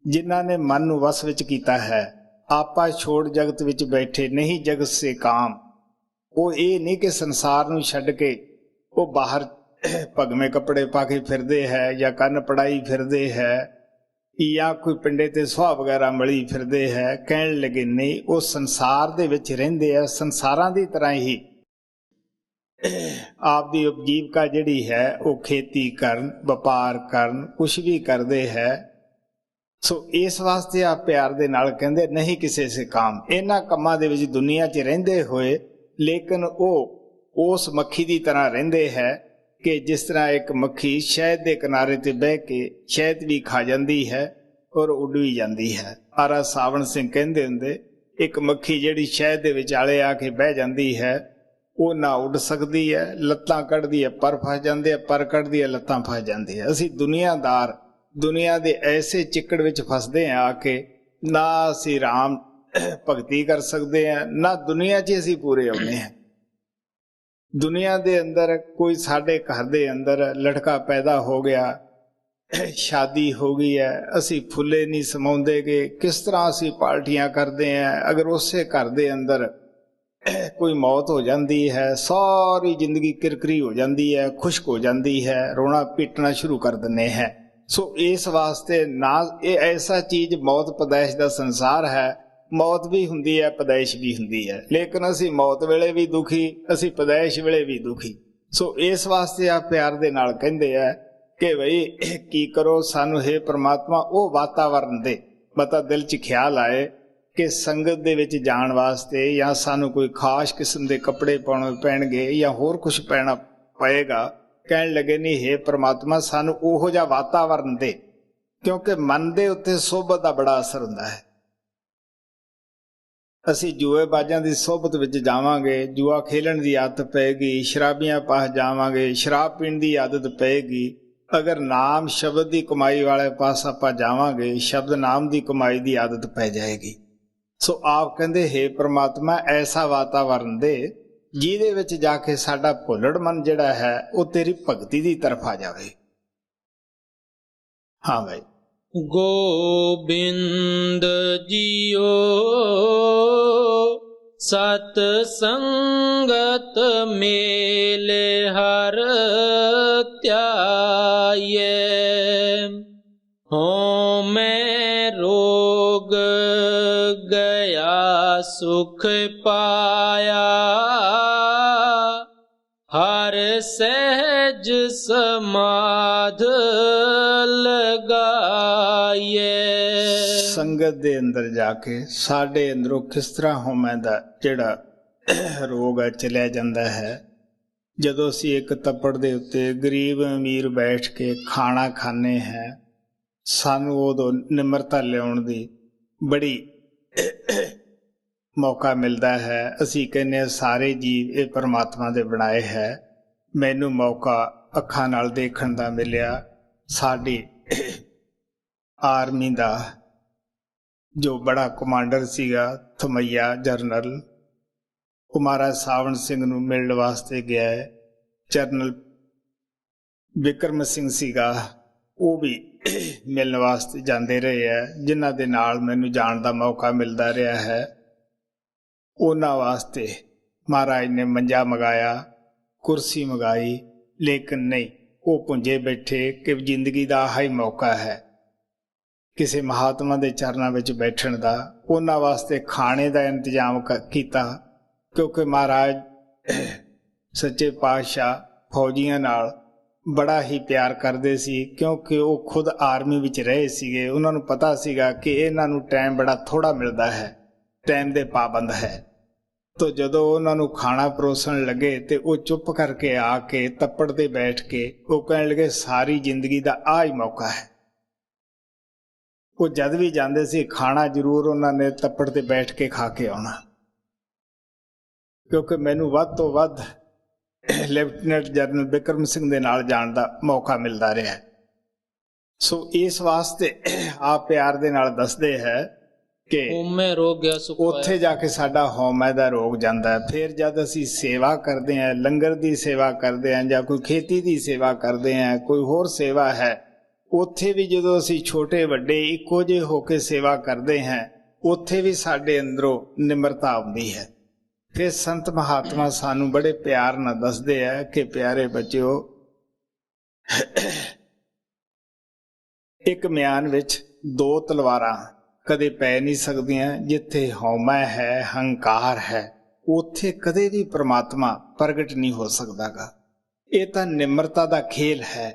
ਜਿਨ੍ਹਾਂ ਨੇ ਮਨ ਨੂੰ ਵਸ ਵਿੱਚ ਕੀਤਾ ਹੈ। ਆਪਾ ਛੋੜ ਜਗਤ ਵਿੱਚ ਬੈਠੇ, ਨਹੀਂ ਜਗਤ ਸੇ ਕਾਮ। ਉਹ ਇਹ ਨਹੀਂ ਕਿ ਸੰਸਾਰ ਨੂੰ ਛੱਡ ਕੇ ਉਹ ਬਾਹਰ ਭਗਵੇਂ ਕੱਪੜੇ ਪਾ ਕੇ ਫਿਰਦੇ ਹੈ ਜਾਂ ਕੰਨ ਪੜਾਈ ਫਿਰਦੇ ਹੈ ਜਾਂ ਕੋਈ ਪਿੰਡੇ ਤੇ ਸੁਆਹ ਵਗੈਰਾ ਮਲੀ ਫਿਰਦੇ ਹੈ। ਕਹਿਣ ਲੱਗੇ ਨਹੀਂ, ਉਹ ਸੰਸਾਰ ਦੇ ਵਿੱਚ ਰਹਿੰਦੇ ਆ, ਸੰਸਾਰਾਂ ਦੀ ਤਰ੍ਹਾਂ ਹੀ ਆਪ ਦੀ ਉਪਜੀਵਕਾ ਜਿਹੜੀ ਹੈ ਉਹ ਖੇਤੀ ਕਰਨ, ਵਪਾਰ ਕਰਨ, ਕੁਛ ਵੀ ਕਰਦੇ ਹੈ। ਸੋ ਇਸ ਵਾਸਤੇ ਆਪ ਪਿਆਰ ਦੇ ਨਾਲ ਕਹਿੰਦੇ ਨਹੀਂ ਕਿਸੇ ਸੇ ਕਾਮ। ਇਹਨਾਂ ਕੰਮਾਂ ਦੇ ਵਿੱਚ ਦੁਨੀਆ 'ਚ ਰਹਿੰਦੇ ਹੋਏ ਲੇਕਿਨ ਉਹ ਉਸ ਮੱਖੀ ਦੀ ਤਰ੍ਹਾਂ ਰਹਿੰਦੇ ਹੈ ਕਿ ਜਿਸ ਤਰ੍ਹਾਂ ਇੱਕ ਮੱਖੀ ਸ਼ਹਿਦ ਦੇ ਕਿਨਾਰੇ ਤੇ ਬਹਿ ਕੇ ਸ਼ਹਿਦ ਵੀ ਖਾ ਜਾਂਦੀ ਹੈ ਔਰ ਉੱਡ ਵੀ ਜਾਂਦੀ ਹੈ। ਆਰਾ ਸਾਵਣ ਸਿੰਘ ਕਹਿੰਦੇ ਹੁੰਦੇ, ਇੱਕ ਮੱਖੀ ਜਿਹੜੀ ਸ਼ਹਿਦ ਦੇ ਵਿਚਾਲੇ ਆ ਕੇ ਬਹਿ ਜਾਂਦੀ ਹੈ ਉਹ ਨਾ ਉੱਡ ਸਕਦੀ ਹੈ, ਲੱਤਾਂ ਕੱਢਦੀ ਹੈ ਪਰ ਫਸ ਜਾਂਦੇ ਆ, ਪਰ ਕੱਢਦੀ ਹੈ ਲੱਤਾਂ ਫਸ ਜਾਂਦੀਆਂ। ਅਸੀਂ ਦੁਨੀਆਦਾਰ ਦੁਨੀਆ ਦੇ ਐਸੇ ਚਿੱਕੜ ਵਿੱਚ ਫਸਦੇ ਆ ਕਿ ਨਾ ਅਸੀਂ ਰਾਮ ਭਗਤੀ ਕਰ ਸਕਦੇ ਹਾਂ, ਨਾ ਦੁਨੀਆ 'ਚ ਅਸੀਂ ਪੂਰੇ ਆਉਂਦੇ ਹਾਂ। ਦੁਨੀਆ ਦੇ ਅੰਦਰ ਕੋਈ ਸਾਡੇ ਘਰ ਦੇ ਅੰਦਰ ਲੜਕਾ ਪੈਦਾ ਹੋ ਗਿਆ, ਸ਼ਾਦੀ ਹੋ ਗਈ ਹੈ, ਅਸੀਂ ਫੁੱਲੇ ਨਹੀਂ ਸਮਾਉਂਦੇ ਗੇ, ਕਿਸ ਤਰ੍ਹਾਂ ਅਸੀਂ ਪਾਰਟੀਆਂ ਕਰਦੇ ਹਾਂ। ਅਗਰ ਉਸੇ ਘਰ ਦੇ ਅੰਦਰ ਕੋਈ ਮੌਤ ਹੋ ਜਾਂਦੀ ਹੈ, ਸਾਰੀ ਜ਼ਿੰਦਗੀ ਕਿਰਕਰੀ ਹੋ ਜਾਂਦੀ ਹੈ, ਖੁਸ਼ਕ ਹੋ ਜਾਂਦੀ ਹੈ, ਰੋਣਾ ਪੀਟਣਾ ਸ਼ੁਰੂ ਕਰ ਦਿੰਦੇ ਹੈ। ਸੋ ਇਸ ਵਾਸਤੇ ਨਾ ਇਹ ਐਸਾ ਚੀਜ਼ ਮੌਤ ਪਦੈਸ਼ ਦਾ ਸੰਸਾਰ ਹੈ। ਮੌਤ ਵੀ ਹੁੰਦੀ ਹੈ, ਪਦੈਸ਼ ਵੀ ਹੁੰਦੀ ਹੈ, ਲੇਕਿਨ ਅਸੀਂ ਮੌਤ ਵੇਲੇ ਵੀ ਦੁਖੀ, ਅਸੀਂ ਪਦੈਸ਼ ਵੇਲੇ ਵੀ ਦੁਖੀ। ਸੋ ਇਸ ਵਾਸਤੇ ਆ ਪਿਆਰ ਦੇ ਨਾਲ ਕਹਿੰਦੇ ਆ ਕਿ ਬਈ ਕੀ ਕਰੋ, ਸਾਨੂੰ ਹੈ ਪ੍ਰਮਾਤਮਾ ਉਹ ਵਾਤਾਵਰਨ ਦੇ, ਮਤਾ ਦਿਲ 'ਚ ਖਿਆਲ ਆਏ ਕਿ ਸੰਗਤ ਦੇ ਵਿੱਚ ਜਾਣ ਵਾਸਤੇ ਜਾਂ ਸਾਨੂੰ ਕੋਈ ਖਾਸ ਕਿਸਮ ਦੇ ਕੱਪੜੇ ਪਾਉਣੇ ਪੈਣਗੇ ਜਾਂ ਹੋਰ ਕੁਝ ਪੈਣਾ ਪਏਗਾ। ਕਹਿਣ ਲੱਗੇ ਨਹੀਂ ਹੈ ਪ੍ਰਮਾਤਮਾ ਸਾਨੂੰ ਉਹੋ ਜਿਹਾ ਵਾਤਾਵਰਨ ਦੇ, ਕਿਉਂਕਿ ਮਨ ਦੇ ਉੱਤੇ ਸੋਭਤ ਦਾ ਬੜਾ ਅਸਰ ਹੁੰਦਾ ਹੈ। ਅਸੀਂ ਜੂਏਬਾਜ਼ਾਂ ਦੀ ਸੋਭਤ ਵਿੱਚ ਜਾਵਾਂਗੇ, ਜੂਆ ਖੇਲਣ ਦੀ ਆਦਤ ਪਏਗੀ, ਸ਼ਰਾਬੀਆਂ ਪਾਸ ਜਾਵਾਂਗੇ, ਸ਼ਰਾਬ ਪੀਣ ਦੀ ਆਦਤ ਪਏਗੀ। ਅਗਰ ਨਾਮ ਸ਼ਬਦ ਦੀ ਕਮਾਈ ਵਾਲੇ ਪਾਸ ਆਪਾਂ ਜਾਵਾਂਗੇ, ਸ਼ਬਦ ਨਾਮ ਦੀ ਕਮਾਈ ਦੀ ਆਦਤ ਪੈ ਜਾਏਗੀ। ਸੋ ਆਪ ਕਹਿੰਦੇ ਹੈ ਪ੍ਰਮਾਤਮਾ ਐਸਾ ਵਾਤਾਵਰਨ ਦੇ ਜਿਹਦੇ ਵਿੱਚ ਜਾ ਕੇ ਸਾਡਾ ਭੁੱਲੜ ਮਨ ਜਿਹੜਾ ਹੈ ਉਹ ਤੇਰੀ ਭਗਤੀ ਦੀ ਤਰਫ ਆ ਜਾਵੇ। ਹਾਂ ਭਾਈ। ਗੋਬਿੰਦ ਜੀਓ सत संगत मेले हर त्याये। हो मैं रोग गया सुख पाया, हर सहज समाध लगाए। संगत दे अंदर जाके साडे अंदरों किस तरह होमे दा जिहड़ा रोग है चलिया जांदा है। ਜਦੋਂ ਅਸੀਂ ਇੱਕ ਤੱਪੜ ਦੇ ਉੱਤੇ ਗਰੀਬ ਅਮੀਰ ਬੈਠ ਕੇ ਖਾਣਾ ਖਾਂਦੇ ਹਾਂ, ਸਾਨੂੰ ਉਦੋਂ ਨਿਮਰਤਾ ਲਿਆਉਣ ਦੀ ਬੜੀ ਮੌਕਾ ਮਿਲਦਾ ਹੈ। ਅਸੀਂ ਕਹਿੰਦੇ ਹਾਂ ਸਾਰੇ ਜੀਵ ਇਹ ਪਰਮਾਤਮਾ ਦੇ ਬਣਾਏ ਹੈ। ਮੈਨੂੰ ਮੌਕਾ ਅੱਖਾਂ ਨਾਲ ਦੇਖਣ ਦਾ ਮਿਲਿਆ। ਸਾਡੀ ਆਰਮੀ ਦਾ ਜੋ ਬੜਾ ਕਮਾਂਡਰ ਸੀਗਾ ਥਮਈਆ ਜਰਨਲ, ਉਹ ਮਹਾਰਾਜ ਸਾਵਣ ਸਿੰਘ ਨੂੰ ਮਿਲਣ ਵਾਸਤੇ ਗਿਆ ਹੈ। ਜਰਨਲ ਬਿਕਰਮ ਸਿੰਘ ਸੀਗਾ, ਉਹ ਵੀ ਮਿਲਣ ਵਾਸਤੇ ਜਾਂਦੇ ਰਹੇ ਹੈ, ਜਿਨ੍ਹਾਂ ਦੇ ਨਾਲ ਮੈਨੂੰ ਜਾਣ ਦਾ ਮੌਕਾ ਮਿਲਦਾ ਰਿਹਾ ਹੈ। ਉਹਨਾਂ ਵਾਸਤੇ ਮਹਾਰਾਜ ਨੇ ਮੰਜਾ ਮੰਗਾਇਆ, ਕੁਰਸੀ ਮੰਗਾਈ, ਲੇਕਿਨ ਨਹੀਂ, ਉਹ ਪੁੰਜੇ ਬੈਠੇ ਕਿ ਜ਼ਿੰਦਗੀ ਦਾ ਆਹ ਹੀ ਮੌਕਾ ਹੈ ਕਿਸੇ ਮਹਾਤਮਾ ਦੇ ਚਰਨਾਂ ਵਿੱਚ ਬੈਠਣ ਦਾ। ਉਹਨਾਂ ਵਾਸਤੇ ਖਾਣੇ ਦਾ ਇੰਤਜ਼ਾਮ ਕੀਤਾ, ਕਿਉਂਕਿ ਮਹਾਰਾਜ ਸੱਚੇ ਪਾਤਸ਼ਾਹ ਫੌਜੀਆਂ ਨਾਲ ਬੜਾ ਹੀ ਪਿਆਰ ਕਰਦੇ ਸੀ, ਕਿਉਂਕਿ ਉਹ ਖੁਦ ਆਰਮੀ ਵਿੱਚ ਰਹੇ ਸੀਗੇ। ਉਹਨਾਂ ਨੂੰ ਪਤਾ ਸੀਗਾ ਕਿ ਇਹਨਾਂ ਨੂੰ ਟਾਈਮ ਬੜਾ ਥੋੜ੍ਹਾ ਮਿਲਦਾ ਹੈ, ਟਾਈਮ ਦੇ ਪਾਬੰਦ ਹੈ। ਤੋ ਜਦੋਂ ਉਹਨਾਂ ਨੂੰ ਖਾਣਾ ਪਰੋਸਣ ਲੱਗੇ ਤੇ ਉਹ ਚੁੱਪ ਕਰਕੇ ਆ ਕੇ ਤੱਪੜ ਤੇ ਬੈਠ ਕੇ ਉਹ ਕਹਿਣ ਲੱਗੇ ਸਾਰੀ ਜ਼ਿੰਦਗੀ ਦਾ ਆਹ ਹੀ ਮੌਕਾ ਹੈ। ਉਹ ਜਦ ਵੀ ਜਾਂਦੇ ਸੀ ਖਾਣਾ ਜ਼ਰੂਰ ਉਹਨਾਂ ਨੇ ਤੱਪੜ ਤੇ ਬੈਠ ਕੇ ਖਾ ਕੇ ਆਉਣਾ, ਕਿਉਂਕਿ ਮੈਨੂੰ ਵੱਧ ਤੋਂ ਵੱਧ ਲੈਫਟੀਨੈਂਟ ਜਨਰਲ ਬਿਕਰਮ ਸਿੰਘ ਦੇ ਨਾਲ ਜਾਣ ਦਾ ਮੌਕਾ ਮਿਲਦਾ ਰਿਹਾ। ਸੋ ਇਸ ਵਾਸਤੇ ਆਪ ਪਿਆਰ ਦੇ ਨਾਲ ਦੱਸਦੇ ਹੈ ਕਿ ਉੱਥੇ ਜਾ ਕੇ ਸਾਡਾ ਹਉਮੈ ਦਾ ਰੋਗ ਜਾਂਦਾ ਹੈ। ਫਿਰ ਜਦ ਅਸੀਂ ਸੇਵਾ ਕਰਦੇ ਹਾਂ, ਲੰਗਰ ਦੀ ਸੇਵਾ ਕਰਦੇ ਹਾਂ ਜਾਂ ਕੋਈ ਖੇਤੀ ਦੀ ਸੇਵਾ ਕਰਦੇ ਹਾਂ, ਕੋਈ ਹੋਰ ਸੇਵਾ ਹੈ, ਉੱਥੇ ਵੀ ਜਦੋਂ ਅਸੀਂ ਛੋਟੇ ਵੱਡੇ ਇੱਕੋ ਜਿਹੇ ਹੋ ਕੇ ਸੇਵਾ ਕਰਦੇ ਹਾਂ, ਉੱਥੇ ਵੀ ਸਾਡੇ ਅੰਦਰੋਂ ਨਿਮਰਤਾ ਆਉਂਦੀ ਹੈ। ਫਿਰ ਸੰਤ ਮਹਾਤਮਾ ਸਾਨੂੰ ਬੜੇ ਪਿਆਰ ਨਾਲ ਦੱਸਦੇ ਆ ਕਿ ਪਿਆਰੇ ਬੱਚਿਓ, ਇੱਕ ਮਿਆਨ ਵਿੱਚ ਦੋ ਤਲਵਾਰਾਂ ਕਦੇ ਪੈ ਨਹੀਂ ਸਕਦੀਆਂ। ਜਿੱਥੇ ਹਉਮੈ ਹੈ, ਹੰਕਾਰ ਹੈ, ਉੱਥੇ ਕਦੇ ਵੀ ਪ੍ਰਮਾਤਮਾ ਪ੍ਰਗਟ ਨਹੀਂ ਹੋ ਸਕਦਾਗਾ। ਇਹ ਤਾਂ ਨਿਮਰਤਾ ਦਾ ਖੇਲ ਹੈ,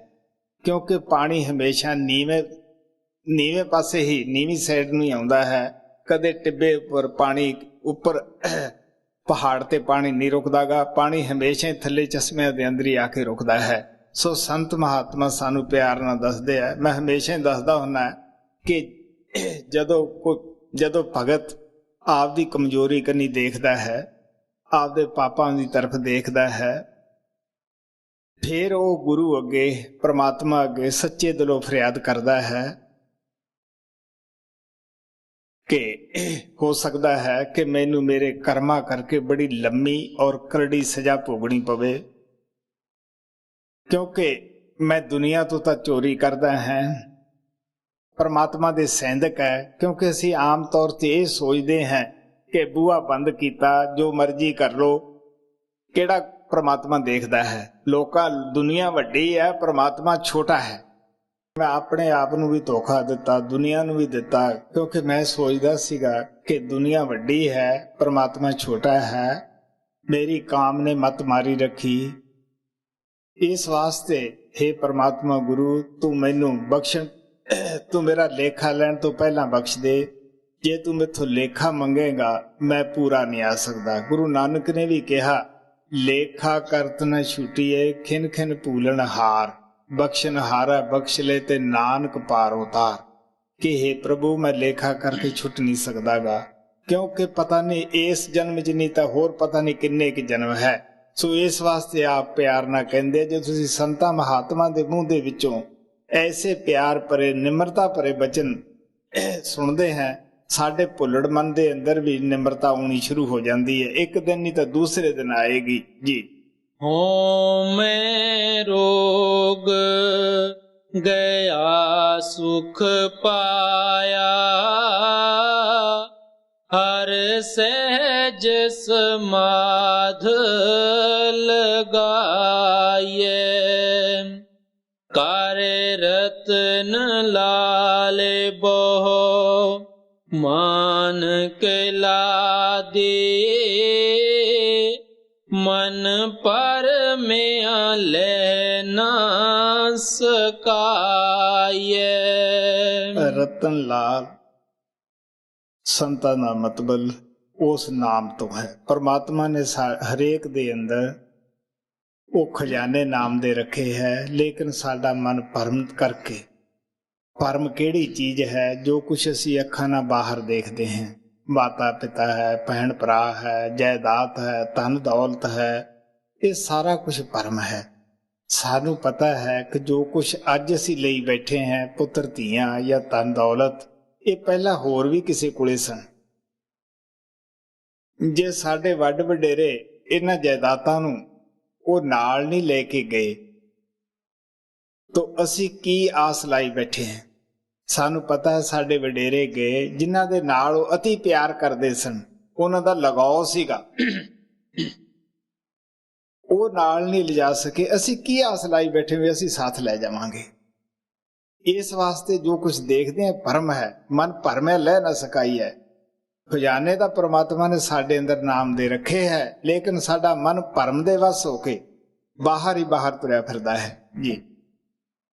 ਕਿਉਂਕਿ ਪਾਣੀ ਹਮੇਸ਼ਾ ਨੀਵੇਂ ਪਾਸੇ ਹੀ, ਨੀਵੀਂ ਸਾਈਡ ਨੂੰ ਹੀ ਆਉਂਦਾ ਹੈ। ਕਦੇ ਟਿੱਬੇ ਉੱਪਰ ਪਾਣੀ, ਉੱਪਰ ਪਹਾੜ ਤੇ ਪਾਣੀ ਨਹੀਂ ਰੁਕਦਾਗਾ। ਪਾਣੀ ਹਮੇਸ਼ਾ ਥੱਲੇ ਚਸ਼ਮਿਆਂ ਦੇ ਅੰਦਰ ਹੀ ਆ ਕੇ ਰੁਕਦਾ ਹੈ। ਸੋ ਸੰਤ ਮਹਾਤਮਾ ਸਾਨੂੰ ਪਿਆਰ ਨਾਲ ਦੱਸਦੇ ਆ। ਮੈਂ ਹਮੇਸ਼ਾ ਹੀ ਦੱਸਦਾ ਹੁੰਦਾ ਕਿ ਜਦੋਂ ਭਗਤ ਆਪਦੀ ਕਮਜ਼ੋਰੀ ਕੰਨੀ ਦੇਖਦਾ ਹੈ, ਆਪਦੇ ਪਾਪਾਂ ਦੀ ਤਰਫ ਦੇਖਦਾ ਹੈ, ਫਿਰ ਉਹ ਗੁਰੂ ਅੱਗੇ, ਪ੍ਰਮਾਤਮਾ ਅੱਗੇ ਸੱਚੇ ਦਿਲੋਂ ਫਰਿਆਦ ਕਰਦਾ ਹੈ ਕਿ ਹੋ ਸਕਦਾ ਹੈ ਕਿ ਮੈਨੂੰ ਮੇਰੇ ਕਰਮਾਂ ਕਰਕੇ ਬੜੀ ਲੰਮੀ ਔਰ ਕਰੜੀ ਸਜ਼ਾ ਭੋਗਣੀ ਪਵੇ, ਕਿਉਂਕਿ ਮੈਂ ਦੁਨੀਆ ਤੋਂ ਤਾਂ ਚੋਰੀ ਕਰਦਾ ਹਾਂ, ਪਰਮਾਤਮਾ ਦੇ ਸੈਂਦਕ ਹੈ। ਕਿਉਂਕਿ ਅਸੀਂ ਆਮ ਤੌਰ ਤੇ ਇਹ ਸੋਚਦੇ ਹਾਂ ਕਿ ਬੂਹਾ ਬੰਦ ਕੀਤਾ, ਜੋ ਮਰਜ਼ੀ ਕਰ ਲੋ, ਕਿਹੜਾ ਪਰਮਾਤਮਾ ਦੇਖਦਾ ਹੈ। ਲੋਕਾਂ ਦੁਨੀਆ ਵੱਡੀ ਹੈ, ਪਰਮਾਤਮਾ ਛੋਟਾ ਹੈ। ਮੈਂ ਆਪਣੇ ਆਪ ਨੂੰ ਵੀ ਧੋਖਾ ਦਿੱਤਾ, ਦੁਨੀਆ ਨੂੰ ਵੀ ਦਿੱਤਾ, ਕਿਉਂਕਿ ਮੈਂ ਸੋਚਦਾ ਸੀਗਾ ਕਿ ਦੁਨੀਆ ਵੱਡੀ ਹੈ, ਪਰਮਾਤਮਾ ਛੋਟਾ ਹੈ। ਮੇਰੀ ਕਾਮ ਨੇ ਮੱਤ ਮਾਰੀ ਰੱਖੀ। ਇਸ ਵਾਸਤੇ हे ਪਰਮਾਤਮਾ ਗੁਰੂ, ਤੂੰ ਮੈਨੂੰ ਬਖਸ਼ਣ, ਤੂੰ ਮੇਰਾ ਲੇਖਾ ਲੈਣ ਤੋਂ ਪਹਿਲਾਂ ਬਖਸ਼ ਦੇ। ਜੇ ਤੂੰ ਮੈਥੋਂ ਲੇਖਾ ਮੰਗੇਗਾ ਮੈਂ ਪੂਰਾ ਨਹੀਂ ਆ ਸਕਦਾ। ਗੁਰੂ ਨਾਨਕ ਨੇ ਵੀ ਕਿਹਾ, ਲੇਖਾ ਕਰਤ ਨ ਛੁਟੀਏ, ਖਿਨ ਖਿਨ ਭੂਲਣ ਹਾਰ, ਬਖਸ਼ਣ ਹਾਰਾ ਬਖਸ਼ ਲੈ ਤੇ ਨਾਨਕ ਪਾਰ ਉਤਾਰ। ਕਿ हे ਪ੍ਰਭੂ, ਮੈਂ ਲੇਖਾ ਕਰਕੇ ਛੁੱਟ ਨਹੀਂ ਸਕਦਾਗਾ, ਕਿਉਂਕਿ ਪਤਾ ਨਹੀਂ ਇਸ ਜਨਮ 'ਚ ਨਹੀਂ ਤਾਂ ਹੋਰ ਪਤਾ ਨਹੀਂ ਕਿੰਨੇ ਕੁ ਜਨਮ ਹੈ। ਸੋ ਇਸ ਵਾਸਤੇ ਆਪ ਪਿਆਰ ਨਾਲ ਕਹਿੰਦੇ, ਜੇ ਤੁਸੀਂ ਸੰਤਾਂ ਮਹਾਤਮਾ ਦੇ ਮੂੰਹ ਦੇ ਵਿੱਚੋਂ ਐਸੇ ਪਿਆਰ ਭਰੇ, ਨਿਮਰਤਾ ਭਰੇ ਬਚਨ ਸੁਣਦੇ ਹਾਂ, ਸਾਡੇ ਭੁੱਲੜ ਮਨ ਦੇ ਅੰਦਰ ਵੀ ਨਿਮਰਤਾ ਆਉਣੀ ਸ਼ੁਰੂ ਹੋ ਜਾਂਦੀ ਹੈ। ਇੱਕ ਦਿਨ ਨਹੀਂ ਤਾਂ ਦੂਸਰੇ ਦਿਨ ਆਏਗੀ ਜੀ। ਹਉਮੈ ਰੋਗ ਗਿਆ ਸੁਖ ਪਾਇਆ, ਹਰ ਸਹਿਜ ਸਮਾਧ ਲਗਾਈਏ। ਕਰ ਰਤਨ ਲਾਲੇ ਬਹੁ ਮਾਨ ਕੇ ਲਾਦੀ। ਮਨ ਪਰਮਿਆ ਲੈ ਨਾ ਸਕਾਈਏ। ਰਤਨ ਲਾਲ ਸੰਤਾਂ ਦਾ ਮਤਲਬ ਉਸ ਨਾਮ ਤੋਂ ਹੈ। ਪਰਮਾਤਮਾ ਨੇ ਹਰੇਕ ਦੇ ਅੰਦਰ ਉਹ ਖਜ਼ਾਨੇ ਨਾਮ ਦੇ ਰੱਖੇ ਹੈ, ਲੇਕਿਨ ਸਾਡਾ ਮਨ ਭਰਮ ਕਰਕੇ, ਭਰਮ ਕਿਹੜੀ ਚੀਜ਼ ਹੈ? ਜੋ ਕੁਛ ਅਸੀਂ ਅੱਖਾਂ ਨਾਲ ਬਾਹਰ ਦੇਖਦੇ ਹਾਂ, ਮਾਤਾ ਪਿਤਾ ਹੈ, ਭੈਣ ਭਰਾ ਹੈ, ਜਾਇਦਾਦ ਹੈ, ਧਨ ਦੌਲਤ ਹੈ, ਇਹ ਸਾਰਾ ਕੁਛ ਭਰਮ ਹੈ। ਸਾਨੂੰ ਪਤਾ ਹੈ ਕਿ ਜੋ ਕੁਛ ਅੱਜ ਅਸੀਂ ਲਈ ਬੈਠੇ ਹਾਂ, ਪੁੱਤਰ ਧੀਆਂ ਜਾਂ ਧਨ ਦੌਲਤ, ਇਹ ਪਹਿਲਾਂ ਹੋਰ ਵੀ ਕਿਸੇ ਕੋਲੇ ਸਨ। ਜੇ ਸਾਡੇ ਵੱਡ ਵਡੇਰੇ ਇਹਨਾਂ ਜਾਇਦਾਦਾਂ ਨੂੰ ਉਹ ਨਾਲ ਨਹੀਂ ਲੈ ਕੇ ਗਏ ਤਾਂ ਅਸੀਂ ਕੀ ਆਸ ਲਾਈ ਬੈਠੇ ਹਾਂ? ਸਾਨੂੰ ਪਤਾ ਹੈ ਸਾਡੇ ਵਡੇਰੇ ਗਏ, ਜਿਨ੍ਹਾਂ ਦੇ ਨਾਲ ਉਹ ਅਤੀ ਪਿਆਰ ਕਰਦੇ ਸਨ, ਉਹਨਾਂ ਦਾ ਲਗਾਓ ਸੀਗਾ, ਉਹ ਨਾਲ ਨਹੀਂ ਲਿਜਾ ਸਕੇ। ਅਸੀਂ ਕੀ ਆਸ ਲਾਈ ਬੈਠੇ ਵੀ ਅਸੀਂ ਸਾਥ ਲੈ ਜਾਵਾਂਗੇ? ਇਸ ਵਾਸਤੇ ਜੋ ਕੁਝ ਦੇਖਦੇ ਹਾਂ ਭਰਮ ਹੈ, ਮਨ ਭਰਮਿਆ ਲੈ ਨਾ ਸਕਾਈ ਹੈ। ਖਜ਼ਾਨੇ ਦਾ ਪ੍ਰਮਾਤਮਾ ਨੇ ਸਾਡੇ ਅੰਦਰ ਨਾਮ ਦੇ ਰੱਖੇ ਹੈ, ਲੇਕਿਨ ਸਾਡਾ ਮਨ ਭਰਮ ਦੇ ਵਸ ਹੋ ਕੇ ਬਾਹਰ ਹੀ ਬਾਹਰ ਤੁਰਿਆ ਫਿਰਦਾ ਹੈ ਜੀ।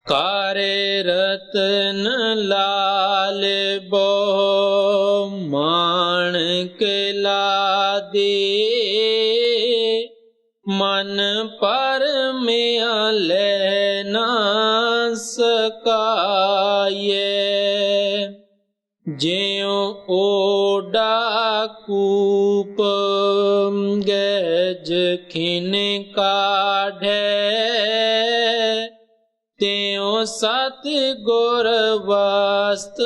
ਕਾਰੇ ਰਤਨ ਲਾਲ ਬਹੁ ਮਾਣਕ ਲਾਦੀ। ਮਨ ਪਰਮਿਆ ਲੈ ਨਾ ਸਕਾਈਏ। ਜਿਉ ਓਡਾ ਕੂਪ ਗੈਜ ਖਿਨ ਕਾਢੈ। ਤਿਉ ਸਤ ਗੁਰ ਵਸਤ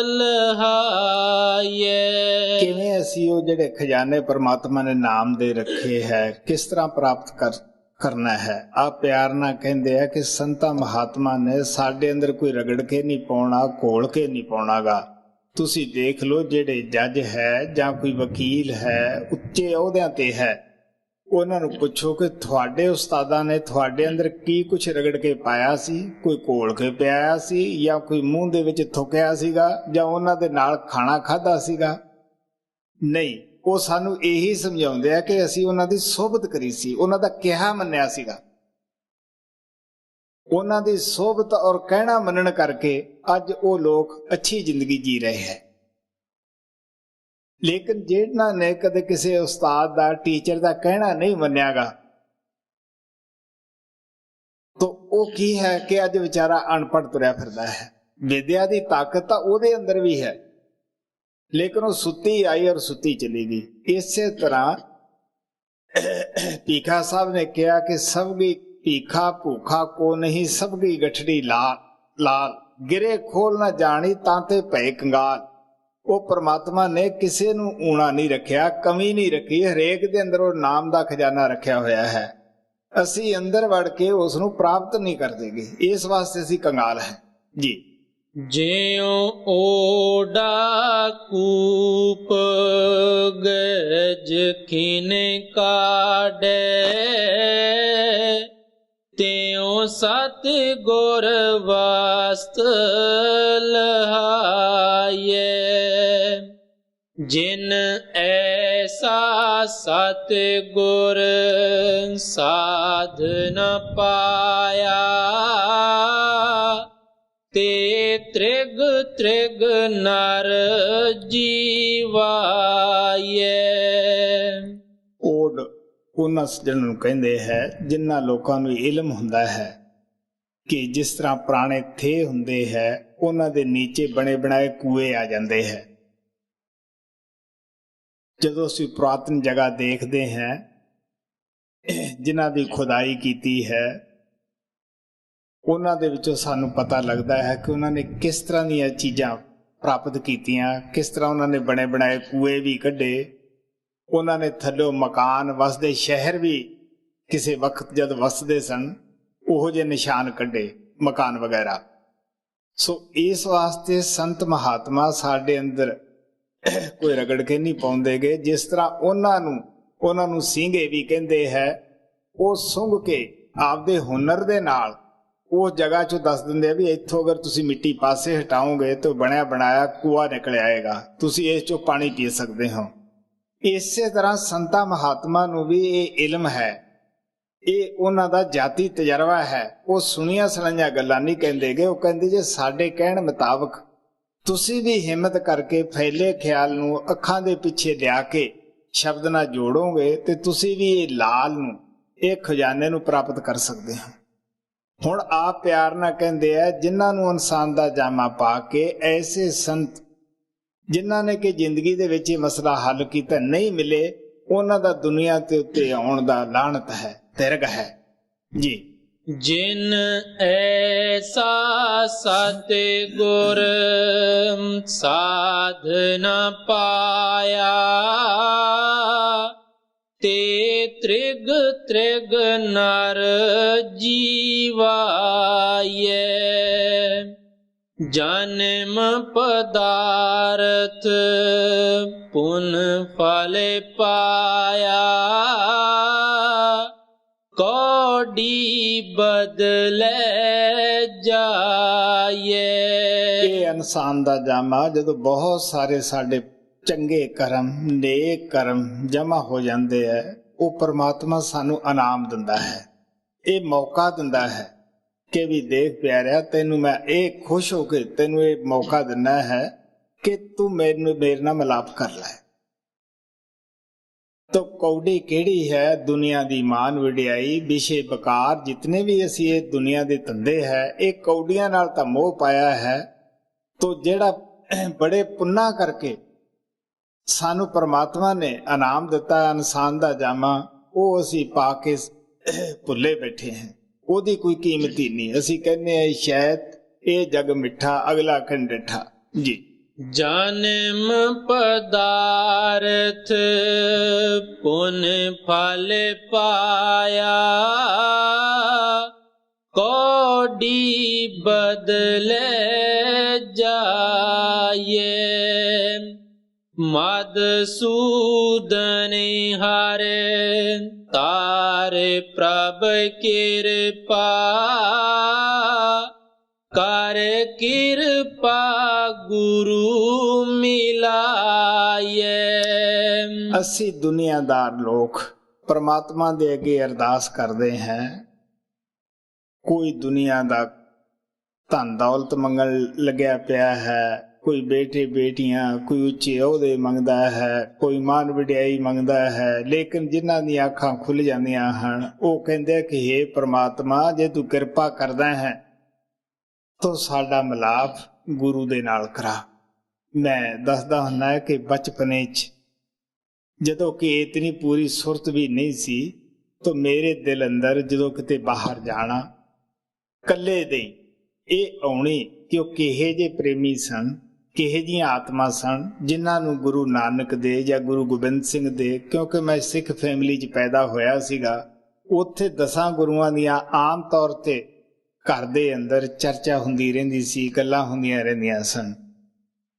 ਲਹਾਈਏ। ਕਿਵੇਂ ਅਸੀਂ ਉਹ ਜਿਹੜੇ ਖਜ਼ਾਨੇ ਪਰਮਾਤਮਾ ਨੇ ਨਾਮ ਦੇ ਰੱਖੇ ਹੈ, ਕਿਸ ਤਰ੍ਹਾਂ ਪ੍ਰਾਪਤ ਕਰਨਾ ਹੈ? ਆਪ ਪਿਆਰ ਨਾਲ ਕਹਿੰਦੇ ਆ ਕਿ ਸੰਤਾਂ ਮਹਾਤਮਾ ਨੇ ਸਾਡੇ ਅੰਦਰ ਕੋਈ ਰਗੜ ਕੇ ਨਹੀਂ ਪਾਉਣਾ, ਘੋਲ ਕੇ ਨਹੀਂ ਪਾਉਣਾਗਾ। ਤੁਸੀਂ ਦੇਖ ਲਓ, ਜਿਹੜੇ ਜੱਜ ਹੈ ਜਾਂ ਕੋਈ ਵਕੀਲ ਹੈ, ਉੱਚੇ ਅਹੁਦਿਆਂ ਤੇ ਹੈ, ਉਹਨਾਂ ਨੂੰ ਪੁੱਛੋ ਕਿ ਤੁਹਾਡੇ ਉਸਤਾਦਾਂ ਨੇ ਤੁਹਾਡੇ ਅੰਦਰ ਕੀ ਕੁਛ ਰਗੜ ਕੇ ਪਾਇਆ ਸੀ? ਕੋਈ ਘੋਲ ਕੇ ਪਿਆਇਆ ਸੀ, ਜਾਂ ਕੋਈ ਮੂੰਹ ਦੇ ਵਿੱਚ ਥੁੱਕਿਆ ਸੀਗਾ, ਜਾਂ ਉਹਨਾਂ ਦੇ ਨਾਲ ਖਾਣਾ ਖਾਧਾ ਸੀਗਾ? ਨਹੀਂ, ਉਹ ਸਾਨੂੰ ਇਹੀ ਸਮਝਾਉਂਦੇ ਆ ਕਿ ਅਸੀਂ ਉਹਨਾਂ ਦੀ ਸੋਭਤ ਕਰੀ ਸੀ, ਉਹਨਾਂ ਦਾ ਕਿਹਾ ਮੰਨਿਆ ਸੀਗਾ। ਉਹਨਾਂ ਦੀ ਸੋਭਤ ਔਰ ਕਹਿਣਾ ਮੰਨਣ ਕਰਕੇ ਅੱਜ ਉਹ ਲੋਕ ਅੱਛੀ ਜ਼ਿੰਦਗੀ ਜੀ ਰਹੇ ਹੈ। ਲੇਕਿਨ ਜਿਹਨਾਂ ਨੇ ਕਦੇ ਕਿਸੇ ਉਸਤਾਦ ਦਾ, ਟੀਚਰ ਦਾ ਕਹਿਣਾ ਨਹੀਂ ਮੰਨਿਆਗਾ, ਤਾਂ ਉਹ ਕੀ ਹੈ ਕਿ ਅੱਜ ਵਿਚਾਰਾ ਅਨਪੜ੍ਹ ਤੁਰਿਆ ਫਿਰਦਾ ਹੈ। ਵਿਦਿਆ ਦੀ ਤਾਕਤ ਤਾਂ ਉਹਦੇ ਅੰਦਰ ਵੀ ਹੈ, ਲੇਕਿਨ ਉਹ ਸੁੱਤੀ ਆਈ ਔਰ ਸੁੱਤੀ ਚਲੀ ਗਈ। ਇਸੇ ਤਰ੍ਹਾਂ ਭੀਖਾ ਸਾਹਿਬ ਨੇ ਕਿਹਾ ਕਿ ਸਭ ਦੀ ਭੀਖਾ ਭੂਖਾ ਕੋ ਨਹੀਂ, ਸਭ ਦੀ ਗਠੜੀ ਲਾਲ ਲਾਲ। ਗਿਰੇ ਖੋਲ ਨਾ ਜਾਣੀ ਤਾਂ ਤੇ ਭਏ ਕੰਗਾਲ। ਉਹ ਪਰਮਾਤਮਾ ਨੇ ਕਿਸੇ ਨੂੰ ਊਣਾ ਨਹੀਂ ਰੱਖਿਆ, ਕਮੀ ਨਹੀਂ ਰੱਖੀ, ਹਰੇਕ ਦੇ ਅੰਦਰ ਉਹ ਨਾਮ ਦਾ ਖਜ਼ਾਨਾ ਰੱਖਿਆ ਹੋਇਆ ਹੈ। ਅਸੀਂ ਅੰਦਰ ਵੜ ਕੇ ਉਸ ਨੂੰ ਪ੍ਰਾਪਤ ਨਹੀਂ ਕਰਦੇਗੇ, ਇਸ ਵਾਸਤੇ ਅਸੀਂ ਕੰਗਾਲ ਹੈ ਜੀ। ਜਿਉ ਓਡਾ ਕੂਪ ਗਜ ਖਿਨ ਕਾਢੈ। ਤਿਉ ਸਤ ਗੁਰ ਵਸਤ ਲਹਾਈਏ। ਜਿਨ ਐਸਾ ਸਤ ਗੁਰ ਸਾਧ ਨ ਪਾਇਆ। ਤੇ ਤ੍ਰਿਗ ਤ੍ਰਿਗ ਨਰ ਜੀਵਾਈਏ। ਓਡ ਉਹਨਾਂ ਸੱਜਣਾਂ ਨੂੰ ਕਹਿੰਦੇ ਹੈ ਜਿਨ੍ਹਾਂ ਲੋਕਾਂ ਨੂੰ ਇਲਮ ਹੁੰਦਾ ਹੈ ਕਿ ਜਿਸ ਤਰ੍ਹਾਂ ਪੁਰਾਣੇ ਥੇ ਹੁੰਦੇ ਹੈ, ਉਹਨਾਂ ਦੇ ਨੀਚੇ ਬਣੇ ਬਣਾਏ ਕੂਏ ਆ ਜਾਂਦੇ ਹੈ। ਜਦੋਂ ਅਸੀਂ ਪੁਰਾਤਨ ਜਗ੍ਹਾ ਦੇਖਦੇ ਹਾਂ ਜਿਨ੍ਹਾਂ ਦੀ ਖੁਦਾਈ ਕੀਤੀ ਹੈ, ਉਹਨਾਂ ਦੇ ਵਿੱਚੋਂ ਸਾਨੂੰ ਪਤਾ ਲੱਗਦਾ ਹੈ ਕਿ ਉਹਨਾਂ ਨੇ ਕਿਸ ਤਰ੍ਹਾਂ ਦੀਆਂ ਚੀਜ਼ਾਂ ਪ੍ਰਾਪਤ ਕੀਤੀਆਂ, ਕਿਸ ਤਰ੍ਹਾਂ ਉਹਨਾਂ ਨੇ ਬਣੇ ਬਣਾਏ ਕੂਏ ਵੀ ਕੱਢੇ, ਉਹਨਾਂ ਨੇ ਥੱਲੋਂ ਮਕਾਨ ਵਸਦੇ ਸ਼ਹਿਰ ਵੀ ਕਿਸੇ ਵਕਤ ਜਦ ਵਸਦੇ ਸਨ ਉਹੋ ਜਿਹੇ ਨਿਸ਼ਾਨ ਕੱਢੇ, ਮਕਾਨ ਵਗੈਰਾ। ਸੋ ਇਸ ਵਾਸਤੇ ਸੰਤ ਮਹਾਤਮਾ ਸਾਡੇ ਅੰਦਰ ਕੋਈ ਰਗੜ ਕੇ ਨਹੀਂ ਪਾਉਂਦੇਗੇ। ਜਿਸ ਤਰ੍ਹਾਂ ਉਹਨਾਂ ਨੂੰ ਸਿੰਘੇ ਵੀ ਕਹਿੰਦੇ ਹੈ, ਉਹ ਸੁੰਘ ਕੇ ਆਪਦੇ ਹੁਨਰ ਦੇ ਨਾਲ ਉਹ ਜਗ੍ਹਾ 'ਚੋਂ ਦੱਸ ਦਿੰਦੇ ਆ ਵੀ ਇੱਥੋਂ ਅਗਰ ਤੁਸੀਂ ਮਿੱਟੀ ਪਾਸੇ ਹਟਾਓਗੇ ਤਾਂ ਬਣਿਆ ਬਣਾਇਆ ਕੂਆ ਨਿਕਲ ਆਏਗਾ, ਤੁਸੀਂ ਇਸ 'ਚੋਂ ਪਾਣੀ ਪੀ ਸਕਦੇ ਹੋ। ਇਸੇ ਤਰ੍ਹਾਂ ਸੰਤਾਂ ਮਹਾਤਮਾ ਨੂੰ ਵੀ ਇਹ ਇਲਮ ਹੈ, ਇਹ ਉਹਨਾਂ ਦਾ ਜਾਤੀ ਤਜਰਬਾ ਹੈ। ਉਹ ਸੁਣੀਆਂ ਸੁਣਾਈਆਂ ਗੱਲਾਂ ਨਹੀਂ ਕਹਿੰਦੇਗੇ, ਉਹ ਕਹਿੰਦੇ ਜੇ ਸਾਡੇ ਕਹਿਣ ਮੁਤਾਬਕ ਤੁਸੀਂ ਵੀ ਹਿੰਮਤ ਕਰਕੇ ਫੈਲੇ ਖਿਆਲ ਨੂੰ ਅੱਖਾਂ ਦੇ ਪਿੱਛੇ ਲਿਆ ਕੇ ਸ਼ਬਦ ਨਾਲ ਜੋੜੋਗੇ ਤੇ ਤੁਸੀਂ ਵੀ ਇਹ ਲਾਲ ਨੂੰ, ਇਹ ਖਜ਼ਾਨੇ ਨੂੰ ਪ੍ਰਾਪਤ ਕਰ ਸਕਦੇ ਹੋ। ਹੁਣ ਆਪ ਪਿਆਰ ਨਾਲ ਕਹਿੰਦੇ ਆ, ਜਿਨ੍ਹਾਂ ਨੂੰ ਇਨਸਾਨ ਦਾ ਜਾਮਾ ਪਾ ਕੇ ਐਸੇ ਸੰਤ ਜਿਨ੍ਹਾਂ ਨੇ ਕਿ ਜ਼ਿੰਦਗੀ ਦੇ ਵਿੱਚ ਇਹ ਮਸਲਾ ਹੱਲ ਕੀਤਾ ਨਹੀਂ ਮਿਲੇ, ਉਹਨਾਂ ਦਾ ਦੁਨੀਆ ਤੇ ਉੱਤੇ ਆਉਣ ਦਾ ਲਾਹਨਤ ਹੈ, ਤਿਰਗ ਹੈ ਜੀ। ਜਿਨ ਐਸਾ ਸਤਿਗੁਰ ਸਾਧਨਾ ਪਾਇਆ, ਤੇ ਤ੍ਰਿਗ ਤ੍ਰਿਗ ਨਰ ਜੀਵਾਏ। ਜਨਮ ਪਦਾਰਥ ਪੁਨ ਫਲ ਪਾਇਆ, ਕੌਡੀ ਬਦਲੇ ਜਾਏ। ਇਹ ਇਨਸਾਨ ਦਾ ਜਾਮਾ ਜਦੋਂ ਬਹੁਤ ਸਾਰੇ ਸਾਡੇ ਚੰਗੇ ਕਰਮ, ਨੇਕ ਕਰਮ ਜਮਾ ਹੋ ਜਾਂਦੇ ਹੈ, ਉਹ ਪਰਮਾਤਮਾ ਸਾਨੂੰ ਇਨਾਮ ਦਿੰਦਾ ਹੈ, ਇਹ ਮੌਕਾ ਦਿੰਦਾ ਹੈ ਕਿ ਵੀ ਦੇਖ ਪਿਆਰਿਆ, ਤੈਨੂੰ ਮੈਂ ਇਹ ਖੁਸ਼ ਹੋ ਕੇ ਤੈਨੂੰ ਇਹ ਮੌਕਾ ਦਿੰਦਾ ਹੈ ਕਿ ਤੂੰ ਮੇਰੇ ਨਾਲ ਮਿਲਾਪ ਕਰ ਲੈ। ਤੋ ਕੌਡੀ ਕਿਹੜੀ ਹੈ? ਦੁਨੀਆ ਦੀ ਮਾਨ ਵਡਿਆਈ, ਵਿਸ਼ੇ ਬਕਾਰ, ਜਿਤਨੇ ਵੀ ਅਸੀਂ ਇਹ ਦੁਨੀਆ ਦੇ ਧੰਦੇ ਹੈ, ਇਹ ਕੌਡੀਆਂ ਨਾਲ ਤਾਂ ਮੋਹ ਪਾਇਆ ਹੈ। ਤੋ ਜਿਹੜਾ ਬੜੇ ਪੁੰਨਾ ਕਰਕੇ ਸਾਨੂੰ ਪਰਮਾਤਮਾ ਨੇ ਇਨਾਮ ਦਿੱਤਾ ਇਨਸਾਨ ਦਾ ਜਾਮਾ, ਉਹ ਅਸੀਂ ਪਾ ਕੇ ਭੁੱਲੇ ਬੈਠੇ ਹਾਂ, ਉਹਦੀ ਕੋਈ ਕੀਮਤ ਹੀ ਨਹੀਂ। ਅਸੀਂ ਕਹਿੰਦੇ ਹਾਂ ਸ਼ਾਇਦ ਇਹ ਜਗ ਮਿੱਠਾ ਅਗਲਾ ਕੰਡਿਠਾ ਜੀ। ਜਨਮ ਪਦਾਰਥ ਪੁਨ ਫਲ ਪਾਇਆ, ਕੌਡੀ ਬਦਲੇ ਜਾਏ। ਮਧੂਸੂਦਨ ਹਰਿ ਤਾਰੇ ਪ੍ਰਭ ਕਿਰਪਾ, ਕਰ ਕਿਰਪਾ ਗੁਰੂ ਮਿਲਾਏ। ਅਸੀਂ ਦੁਨੀਆਦਾਰ ਲੋਕ ਪਰਮਾਤਮਾ ਦੇ ਅੱਗੇ ਅਰਦਾਸ ਕਰਦੇ ਹਾਂ, ਕੋਈ ਦੁਨੀਆ ਦਾ ਧਨ ਦੌਲਤ ਮੰਗਣ ਲੱਗਿਆ ਪਿਆ ਹੈ, ਕੋਈ ਬੇਟੇ ਬੇਟੀਆਂ, ਕੋਈ ਉੱਚੇ ਅਹੁਦੇ ਮੰਗਦਾ ਹੈ, ਕੋਈ ਮਾਨ ਵਡਿਆਈ ਮੰਗਦਾ ਹੈ। ਲੇਕਿਨ ਜਿਨ੍ਹਾਂ ਦੀਆਂ ਅੱਖਾਂ ਖੁੱਲ੍ਹ ਜਾਂਦੀਆਂ ਹਨ, ਉਹ ਕਹਿੰਦੇ ਕਿ ਹੇ ਪਰਮਾਤਮਾ, ਜੇ ਤੂੰ ਕਿਰਪਾ ਕਰਦਾ ਹੈ ਤਾਂ ਸਾਡਾ ਮਿਲਾਪ ਗੁਰੂ ਦੇ ਨਾਲ ਕਰਾ। ਮੈਂ ਦੱਸਦਾ ਹੁੰਦਾ ਕਿ ਬਚਪਨੇ 'ਚ ਜਦੋਂ ਕਿ ਇਤਨੀ ਪੂਰੀ ਸੁਰਤ ਵੀ ਨਹੀਂ ਸੀ, ਤਾਂ ਮੇਰੇ ਦਿਲ ਅੰਦਰ ਜਦੋਂ ਕਿਤੇ ਬਾਹਰ ਜਾਣਾ ਇਕੱਲੇ ਦੇ ਇਹ ਆਉਣੀ ਕਿ ਉਹ ਕਿਹੇ ਜਿਹੇ ਪ੍ਰੇਮੀ ਸਨ, ਕਿਹੇ ਜਿਹੀਆਂ ਆਤਮਾ ਸਨ, ਜਿਨ੍ਹਾਂ ਨੂੰ ਗੁਰੂ ਨਾਨਕ ਦੇ ਜਾਂ ਗੁਰੂ ਗੋਬਿੰਦ ਸਿੰਘ ਦੇ, ਕਿਉਂਕਿ ਮੈਂ ਸਿੱਖ ਫੈਮਿਲੀ 'ਚ ਪੈਦਾ ਹੋਇਆ ਸੀਗਾ, ਉੱਥੇ 10 ਗੁਰੂਆਂ ਦੀਆਂ ਆਮ ਤੌਰ 'ਤੇ ਘਰ ਦੇ ਅੰਦਰ ਚਰਚਾ ਹੁੰਦੀ ਰਹਿੰਦੀ ਸੀ, ਗੱਲਾਂ ਹੁੰਦੀਆਂ ਰਹਿੰਦੀਆਂ ਸਨ।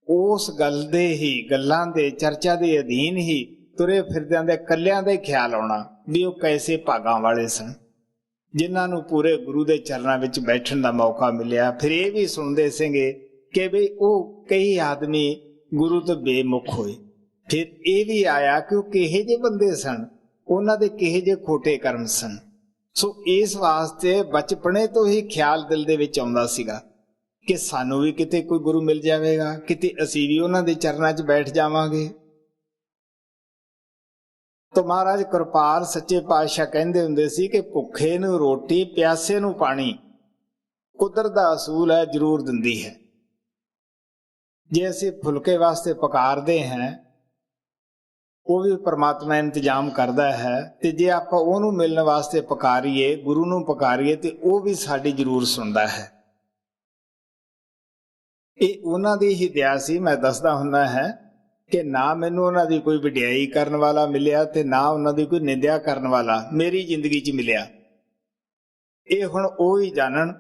ਉਸ ਗੱਲ ਦੇ ਹੀ ਗੱਲਾਂ ਦੇ ਚਰਚਾ ਦੇ ਅਧੀਨ ਹੀ ਤੁਰੇ ਫਿਰਦਿਆਂ ਦੇ ਇਕੱਲਿਆਂ ਦਾ ਹੀ ਖਿਆਲ ਆਉਣਾ ਵੀ ਉਹ ਕੈਸੇ ਭਾਗਾਂ ਵਾਲੇ ਸਨ, ਜਿਨ੍ਹਾਂ ਨੂੰ ਪੂਰੇ ਗੁਰੂ ਦੇ ਚਰਨਾਂ ਵਿੱਚ ਬੈਠਣ ਦਾ ਮੌਕਾ ਮਿਲਿਆ। ਫਿਰ ਇਹ ਵੀ ਸੁਣਦੇ ਸੀਗੇ ਕਿ ਬਈ ਉਹ ਕਈ ਆਦਮੀ ਗੁਰੂ ਤੋਂ ਬੇਮੁਖ ਹੋਏ। ਫਿਰ ਇਹ ਵੀ ਆਇਆ ਕਿ ਉਹ ਕਿਹੇ ਜਿਹੇ ਬੰਦੇ ਸਨ, ਉਹਨਾਂ ਦੇ ਕਿਹੇ ਜਿਹੇ ਖੋਟੇ ਕਰਮ ਸਨ। ਸੋ ਇਸ ਵਾਸਤੇ ਬਚਪਨੇ ਤੋਂ ਹੀ ਖਿਆਲ ਦਿਲ ਦੇ ਵਿੱਚ ਆਉਂਦਾ ਸੀਗਾ ਕਿ ਸਾਨੂੰ ਵੀ ਕਿਤੇ ਕੋਈ ਗੁਰੂ ਮਿਲ ਜਾਵੇਗਾ, ਕਿਤੇ ਅਸੀਂ ਵੀ ਉਹਨਾਂ ਦੇ ਚਰਨਾਂ 'ਚ ਬੈਠ ਜਾਵਾਂਗੇ। ਤਾਂ ਮਹਾਰਾਜ ਕਿਰਪਾਲ ਸੱਚੇ ਪਾਤਸ਼ਾਹ ਕਹਿੰਦੇ ਹੁੰਦੇ ਸੀ ਕਿ ਭੁੱਖੇ ਨੂੰ ਰੋਟੀ, ਪਿਆਸੇ ਨੂੰ ਪਾਣੀ ਕੁਦਰਤ ਦਾ ਅਸੂਲ ਹੈ, ਜ਼ਰੂਰ ਦਿੰਦੀ ਹੈ। ਜੇ ਅਸੀਂ ਫੁਲਕੇ ਵਾਸਤੇ ਪਕਾਰਦੇ ਹਾਂ, ਉਹ ਵੀ ਪਰਮਾਤਮਾ ਇੰਤਜ਼ਾਮ ਕਰਦਾ ਹੈ, ਤੇ ਜੇ ਆਪਾਂ ਉਹਨੂੰ ਮਿਲਣ ਵਾਸਤੇ ਪਕਾਰੀਏ, ਗੁਰੂ ਨੂੰ ਪਕਾਰੀਏ, ਤੇ ਉਹ ਵੀ ਸਾਡੀ ਜ਼ਰੂਰ ਸੁਣਦਾ ਹੈ। ਇਹ ਉਹਨਾਂ ਦੀ ਹੀ ਦਇਆ ਸੀ। ਮੈਂ ਦੱਸਦਾ ਹੁੰਦਾ ਹੈ ਕਿ ਨਾ ਮੈਨੂੰ ਉਹਨਾਂ ਦੀ ਕੋਈ ਵਡਿਆਈ ਕਰਨ ਵਾਲਾ ਮਿਲਿਆ ਤੇ ਨਾ ਉਹਨਾਂ ਦੀ ਕੋਈ ਨਿੰਦਿਆ ਕਰਨ ਵਾਲਾ ਮੇਰੀ ਜ਼ਿੰਦਗੀ 'ਚ ਮਿਲਿਆ। ਇਹ ਹੁਣ ਉਹ ਹੀ ਜਾਣਨ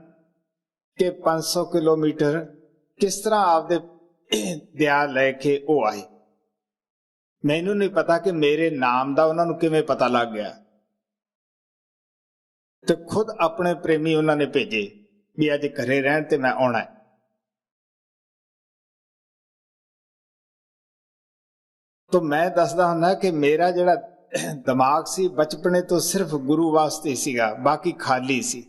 ਕਿ 500 ਕਿਲੋਮੀਟਰ ਕਿਸ ਤਰ੍ਹਾਂ ਆਪਦੇ ਦਇਆ ਲੈ ਕੇ ਉਹ ਆਏ। ਮੈਨੂੰ ਨਹੀਂ ਪਤਾ ਕਿ ਮੇਰੇ ਨਾਮ ਦਾ ਉਹਨਾਂ ਨੂੰ ਕਿਵੇਂ ਪਤਾ ਲੱਗ ਗਿਆ, ਤੇ ਖੁਦ ਆਪਣੇ ਪ੍ਰੇਮੀ ਉਹਨਾਂ ਨੇ ਭੇਜੇ ਵੀ ਅੱਜ ਘਰੇ ਰਹਿਣ ਤੇ ਮੈਂ ਆਉਣਾ। ਤਾਂ ਮੈਂ ਦੱਸਦਾ ਹੁੰਦਾ ਕਿ ਮੇਰਾ ਜਿਹੜਾ ਦਿਮਾਗ ਸੀ ਬਚਪਨੇ ਤੋਂ ਸਿਰਫ ਗੁਰੂ ਵਾਸਤੇ ਸੀਗਾ, ਬਾਕੀ ਖਾਲੀ ਸੀ।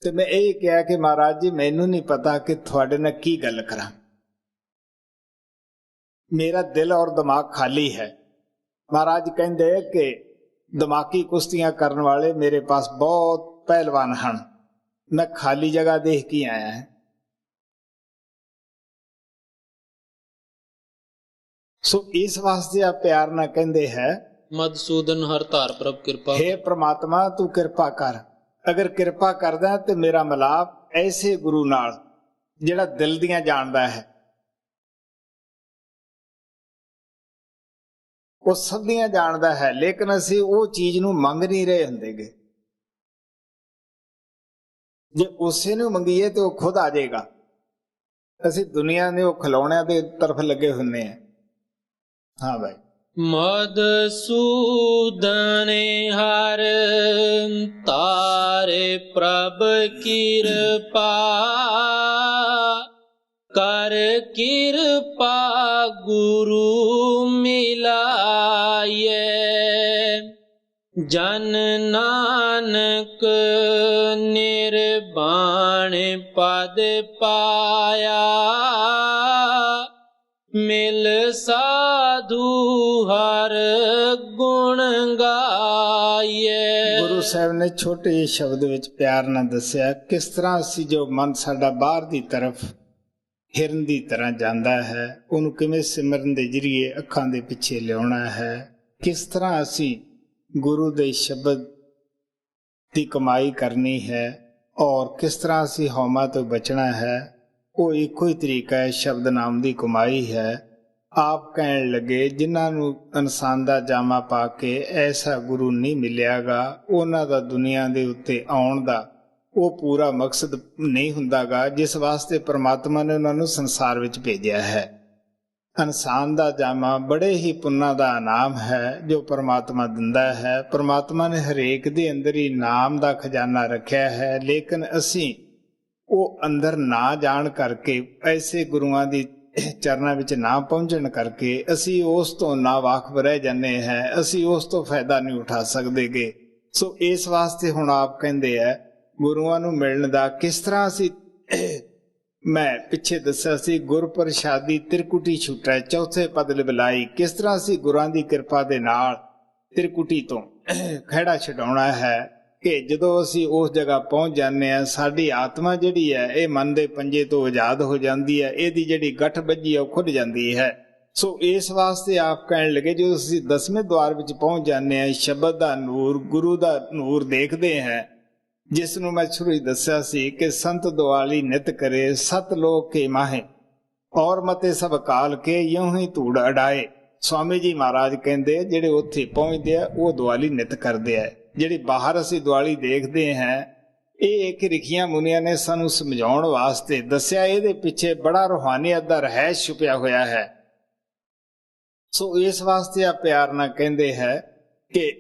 ਤੇ ਮੈਂ ਇਹ ਕਿਹਾ ਕਿ ਮਹਾਰਾਜ ਜੀ ਮੈਨੂੰ ਨਹੀਂ ਪਤਾ ਕਿ ਤੁਹਾਡੇ ਨਾਲ ਕੀ ਗੱਲ ਕਰਾਂ, ਮੇਰਾ ਦਿਲ ਔਰ ਦਿਮਾਗ ਖਾਲੀ ਹੈ। ਮਹਾਰਾਜ ਕਹਿੰਦੇ ਕਿ ਦਿਮਾਗੀ ਕੁਸ਼ਤੀਆਂ ਕਰਨ ਵਾਲੇ ਮੇਰੇ ਪਾਸ ਬਹੁਤ ਪਹਿਲਵਾਨ ਹਨ, ਮੈਂ ਖਾਲੀ ਜਗ੍ਹਾ ਦੇਖ ਕੇ ਆਇਆ ਹਾਂ। ਸੋ ਇਸ ਵਾਸਤੇ ਆ ਪਿਆਰ ਨਾਲ ਕਹਿੰਦੇ ਹੈ ਮਧੂਸੂਦਨ ਹਰ ਧਾਰ ਪ੍ਰਭ ਕਿਰਪਾ। हे ਪ੍ਰਮਾਤਮਾ ਤੂੰ ਕਿਰਪਾ ਕਰ, ਅਗਰ ਕਿਰਪਾ ਕਰਦਾ ਤੇ ਮੇਰਾ ਮਿਲਾਪ ਐਸੇ ਗੁਰੂ ਨਾਲ ਜਿਹੜਾ ਦਿਲ ਦੀਆਂ ਜਾਣਦਾ ਹੈ, ਉਹ ਸਭ ਦੀਆਂ ਜਾਣਦਾ ਹੈ, ਲੇਕਿਨ ਅਸੀਂ ਉਹ ਚੀਜ਼ ਨੂੰ ਮੰਗ ਨਹੀਂ ਰਹੇ ਹੁੰਦੇਗੇ। ਜੇ ਉਸੇ ਨੂੰ ਮੰਗੀਏ ਤੇ ਉਹ ਖੁਦ ਆ ਜਾਏਗਾ। ਅਸੀਂ ਦੁਨੀਆ ਦੇ ਉਹ ਖਿਲੌਣਿਆਂ ਦੇ ਤਰਫ ਲੱਗੇ ਹੁੰਦੇ ਆ। ਹਾਂ ਭਾਈ। ਮਧੂਸੂਦਨ ਹਰ ਤਾਰੇ ਪ੍ਰਭ ਕਿਰਪਾ, ਕਰ ਕਿਰਪਾ ਗੁਰੂ ਮਿਲਾਏ। ਜਨ ਨਾਨਕ ਨਿਰਵਾਣ ਪਦ ਪਾਇਆ, ਮਿਲ ਸਾਧੂ ਹਰ ਗੁਣ ਗਾਏ। ਗੁਰੂ ਸਾਹਿਬ ਨੇ ਛੋਟੇ ਜਿਹੇ ਸ਼ਬਦ ਵਿੱਚ ਪਿਆਰ ਨਾਲ ਦੱਸਿਆ ਕਿਸ ਤਰ੍ਹਾਂ ਅਸੀਂ ਜੋ ਮਨ ਸਾਡਾ ਬਾਹਰ ਦੀ ਤਰਫ ਹਿਰਨ ਦੀ ਤਰ੍ਹਾਂ ਜਾਂਦਾ ਹੈ, ਉਹਨੂੰ ਕਿਵੇਂ ਸਿਮਰਨ ਦੇ ਜ਼ਰੀਏ ਅੱਖਾਂ ਦੇ ਪਿੱਛੇ ਲਿਆਉਣਾ ਹੈ, ਕਿਸ ਤਰ੍ਹਾਂ ਅਸੀਂ ਗੁਰੂ ਦੇ ਸ਼ਬਦ ਦੀ ਕਮਾਈ ਕਰਨੀ ਹੈ, ਔਰ ਕਿਸ ਤਰ੍ਹਾਂ ਅਸੀਂ ਹਉਮਾ ਤੋਂ ਬਚਣਾ ਹੈ। ਉਹ ਇੱਕੋ ਹੀ ਤਰੀਕਾ ਹੈ, ਸ਼ਬਦ ਨਾਮ ਦੀ ਕਮਾਈ ਹੈ। ਆਪ ਕਹਿਣ ਲੱਗੇ ਜਿਨ੍ਹਾਂ ਨੂੰ ਇਨਸਾਨ ਦਾ ਜਾਮਾ ਪਾ ਕੇ ਐਸਾ ਗੁਰੂ ਨਹੀਂ ਮਿਲਿਆਗਾ, ਉਹਨਾਂ ਦਾ ਦੁਨੀਆ ਦੇ ਉੱਤੇ ਆਉਣ ਦਾ ਉਹ ਪੂਰਾ ਮਕਸਦ ਨਹੀਂ ਹੁੰਦਾਗਾ ਜਿਸ ਵਾਸਤੇ ਪਰਮਾਤਮਾ ਨੇ ਉਹਨਾਂ ਨੂੰ ਸੰਸਾਰ ਵਿੱਚ ਭੇਜਿਆ ਹੈ। ਇਨਸਾਨ ਦਾ ਜਾਮਾ ਬੜੇ ਹੀ ਪੁੰਨਾਂ ਦਾ ਇਨਾਮ ਹੈ ਜੋ ਪਰਮਾਤਮਾ ਦਿੰਦਾ ਹੈ। ਪਰਮਾਤਮਾ ਨੇ ਹਰੇਕ ਦੇ ਅੰਦਰ ਹੀ ਨਾਮ ਦਾ ਖਜ਼ਾਨਾ ਰੱਖਿਆ ਹੈ, ਲੇਕਿਨ ਅਸੀਂ ਉਹ ਅੰਦਰ ਨਾ ਜਾਣ ਕਰਕੇ, ਐਸੇ ਗੁਰੂਆਂ ਦੀ ਚਰਨਾਂ ਵਿੱਚ ਨਾ ਪਹੁੰਚਣ ਕਰਕੇ ਅਸੀਂ ਉਸ ਤੋਂ ਨਾ ਵਾਕਫ ਰਹਿ ਜਾਂਦੇ ਹਾਂ, ਅਸੀਂ ਉਸ ਤੋਂ ਫਾਇਦਾ ਨਹੀਂ ਉਠਾ ਸਕਦੇਗੇ। ਸੋ ਇਸ ਵਾਸਤੇ ਹੁਣ ਆਪ ਕਹਿੰਦੇ ਆ ਗੁਰੂਆਂ ਨੂੰ ਮਿਲਣ ਦਾ ਕਿਸ ਤਰ੍ਹਾਂ ਅਸੀਂ, ਮੈਂ ਪਿੱਛੇ ਦੱਸਿਆ ਸੀ ਗੁਰ ਪ੍ਰਸ਼ਾਦੀ ਤਿਰਕੁਟੀ ਛੁਟੈ ਚੌਥੇ ਪਦ ਲਿਬਲਾਈ, ਕਿਸ ਤਰ੍ਹਾਂ ਅਸੀਂ ਗੁਰਾਂ ਦੀ ਕਿਰਪਾ ਦੇ ਨਾਲ ਤਿਰਕੁਟੀ ਤੋਂ ਖਹਿੜਾ ਛਡਾਉਣਾ ਹੈ ਕਿ ਜਦੋਂ ਅਸੀਂ ਉਸ ਜਗ੍ਹਾ ਪਹੁੰਚ ਜਾਂਦੇ ਹਾਂ ਸਾਡੀ ਆਤਮਾ ਜਿਹੜੀ ਹੈ ਇਹ ਮਨ ਦੇ ਪੰਜੇ ਤੋਂ ਆਜ਼ਾਦ ਹੋ ਜਾਂਦੀ ਹੈ, ਇਹਦੀ ਜਿਹੜੀ ਗੱਠ ਬੱਝੀ ਹੈ ਉਹ ਖੁੱਲ ਜਾਂਦੀ ਹੈ। ਸੋ ਇਸ ਵਾਸਤੇ ਆਪ ਕਹਿਣ ਲੱਗੇ ਜਦੋਂ ਅਸੀਂ 10ਵੇਂ ਦੁਆਰ ਵਿੱਚ ਪਹੁੰਚ ਜਾਂਦੇ ਹਾਂ, ਸ਼ਬਦ ਦਾ ਨੂਰ, ਗੁਰੂ ਦਾ ਨੂਰ ਦੇਖਦੇ ਹਾਂ, ਜਿਸ ਨੂੰ ਮੈਂ ਸ਼ੁਰੂ ਹੀ ਦੱਸਿਆ ਸੀ ਕਿ ਸੰਤ ਦੁਆਲੀ ਨਿਤ ਕਰੇ ਸਤ ਲੋਕ ਕੇ ਮਾਹੇ, ਔਰ ਮਤੇ ਸਭ ਕਾਲ ਕੇ ਯੂੰ ਹੀ ਧੂੜ ਅਡਾਏ। ਸਵਾਮੀ ਜੀ ਮਹਾਰਾਜ ਕਹਿੰਦੇ ਜਿਹੜੇ ਉੱਥੇ ਪਹੁੰਚਦੇ ਆ ਉਹ ਦੁਆਲੀ ਨਿਤ ਕਰਦੇ ਆ। ਜਿਹੜੀ ਬਾਹਰ ਅਸੀਂ ਦੁਆਲੀ ਦੇਖਦੇ ਹਾਂ ਇਹ ਇੱਕ ਰਿਖੀਆਂ ਮੁਨੀਆਂ ਨੇ ਸਾਨੂੰ ਸਮਝਾਉਣ ਵਾਸਤੇ ਦੱਸਿਆ, ਇਹਦੇ ਪਿੱਛੇ ਬੜਾ ਰੂਹਾਨੀਅਤ ਦਾ ਰਹਿਸ ਛੁਪਿਆ ਹੋਇਆ ਹੈ। ਸੋ ਇਸ ਵਾਸਤੇ ਆ ਪਿਆਰ ਨਾਲ ਕਹਿੰਦੇ ਹੈ ਕਿ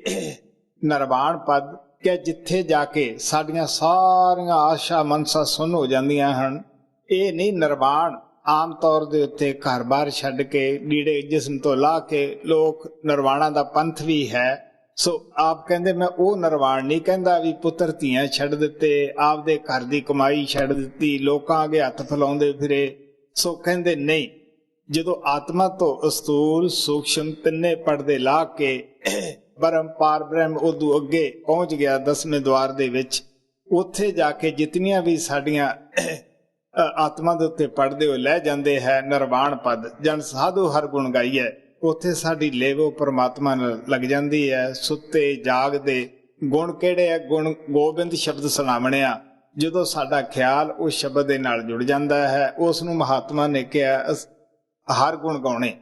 ਨਿਰਵਾਣ ਪਦ ਕਿ ਜਿੱਥੇ ਜਾ ਕੇ ਸਾਡੀਆਂ ਸਾਰੀਆਂ ਆਸ਼ਾ ਮਨਸਾ ਸੁੰਨ ਹੋ ਜਾਂਦੀਆਂ ਹਨ। ਇਹ ਨਹੀਂ ਨਿਰਵਾਣ ਆਮ ਤੌਰ ਦੇ ਉੱਤੇ ਘਰ-ਬਾਰ ਛੱਡ ਕੇ ਲੀੜੇ ਜਿਸਮ ਤੋਂ ਲਾ ਕੇ ਲੋਕ ਨਿਰਵਾਣਾ ਦਾ ਪੰਥ ਵੀ ਹੈ। ਸੋ ਆਪ ਕਹਿੰਦੇ ਮੈਂ ਉਹ ਨਿਰਵਾਣ ਨਹੀਂ ਕਹਿੰਦਾ ਵੀ ਪੁੱਤਰ ਧੀਆਂ ਛੱਡ ਦਿੱਤੇ, ਆਪਦੇ ਘਰ ਦੀ ਕਮਾਈ ਛੱਡ ਦਿੱਤੀ, ਲੋਕਾਂ ਅੱਗੇ ਹੱਥ ਫੈਲਾਉਂਦੇ ਫਿਰੇ। ਸੋ ਕਹਿੰਦੇ ਨਹੀਂ, ਜਦੋਂ ਆਤਮਾ ਤੋਂ ਅਸਤੂਲ ਸੂਖਸ਼ਮ ਤਿੰਨੇ ਪਰਦੇ ਲਾ ਕੇ ਬ੍ਰਹਮ ਪਾਰ ਬ੍ਰਹਮ ਉਦੋਂ ਅੱਗੇ ਪਹੁੰਚ ਗਿਆ 10ਵੇਂ ਦੁਆਰ ਦੇ ਵਿੱਚ, ਉੱਥੇ ਜਾ ਕੇ ਜਿਤਨੀਆਂ ਵੀ ਸਾਡੀਆਂ ਆਤਮਾ ਦੇ ਉੱਤੇ ਪੜਦੇ ਹੋ ਲੈ ਜਾਂਦੇ ਹੈ ਨਿਰਵਾਣ ਪਦ, ਜਨ ਸਾਧੂ ਹਰ ਗੁਣ ਗਾਈਐ, ਉੱਥੇ ਸਾਡੀ ਲੇਵੋ ਪਰਮਾਤਮਾ ਨਾਲ ਲੱਗ ਜਾਂਦੀ ਹੈ। ਸੁੱਤੇ ਜਾਗਦੇ ਗੁਣ ਕਿਹੜੇ ਹੈ? ਗੁਣ ਗੋਬਿੰਦ ਸ਼ਬਦ ਸੁਣਾਵਣਿਆ। ਜਦੋਂ ਸਾਡਾ ਖਿਆਲ ਉਸ ਸ਼ਬਦ ਦੇ ਨਾਲ ਜੁੜ ਜਾਂਦਾ ਹੈ ਉਸ ਨੂੰ ਮਹਾਤਮਾ ਨੇ ਕਿਹਾ ਹਰ ਗੁਣ ਗਾਉਣੇ।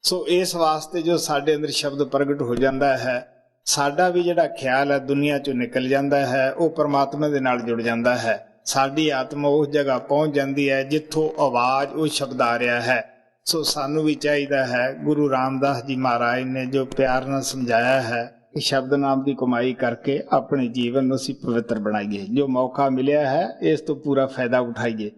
ਸੋ ਇਸ ਵਾਸਤੇ ਜੋ ਸਾਡੇ ਅੰਦਰ ਸ਼ਬਦ ਪ੍ਰਗਟ ਹੋ ਜਾਂਦਾ ਹੈ, ਸਾਡਾ ਵੀ ਜਿਹੜਾ ਖਿਆਲ ਹੈ ਦੁਨੀਆ ਚੋਂ ਨਿਕਲ ਜਾਂਦਾ ਹੈ, ਉਹ ਪਰਮਾਤਮਾ ਦੇ ਨਾਲ ਜੁੜ ਜਾਂਦਾ ਹੈ। ਸਾਡੀ ਆਤਮਾ ਉਸ ਜਗ੍ਹਾ ਪਹੁੰਚ ਜਾਂਦੀ ਹੈ ਜਿੱਥੋਂ ਆਵਾਜ਼ ਉਹ ਸ਼ਬਦ ਆ ਰਿਹਾ ਹੈ। ਸੋ ਸਾਨੂੰ ਵੀ ਚਾਹੀਦਾ ਹੈ, ਗੁਰੂ ਰਾਮਦਾਸ ਜੀ ਮਹਾਰਾਜ ਨੇ ਜੋ ਪਿਆਰ ਨਾਲ ਸਮਝਾਇਆ ਹੈ ਕਿ ਸ਼ਬਦ ਨਾਮ ਦੀ ਕਮਾਈ ਕਰਕੇ ਆਪਣੇ ਜੀਵਨ ਨੂੰ ਅਸੀਂ ਪਵਿੱਤਰ ਬਣਾਈਏ। ਜੋ ਮੌਕਾ ਮਿਲਿਆ ਹੈ ਇਸ ਤੋਂ ਪੂਰਾ ਫਾਇਦਾ ਉਠਾਈਏ।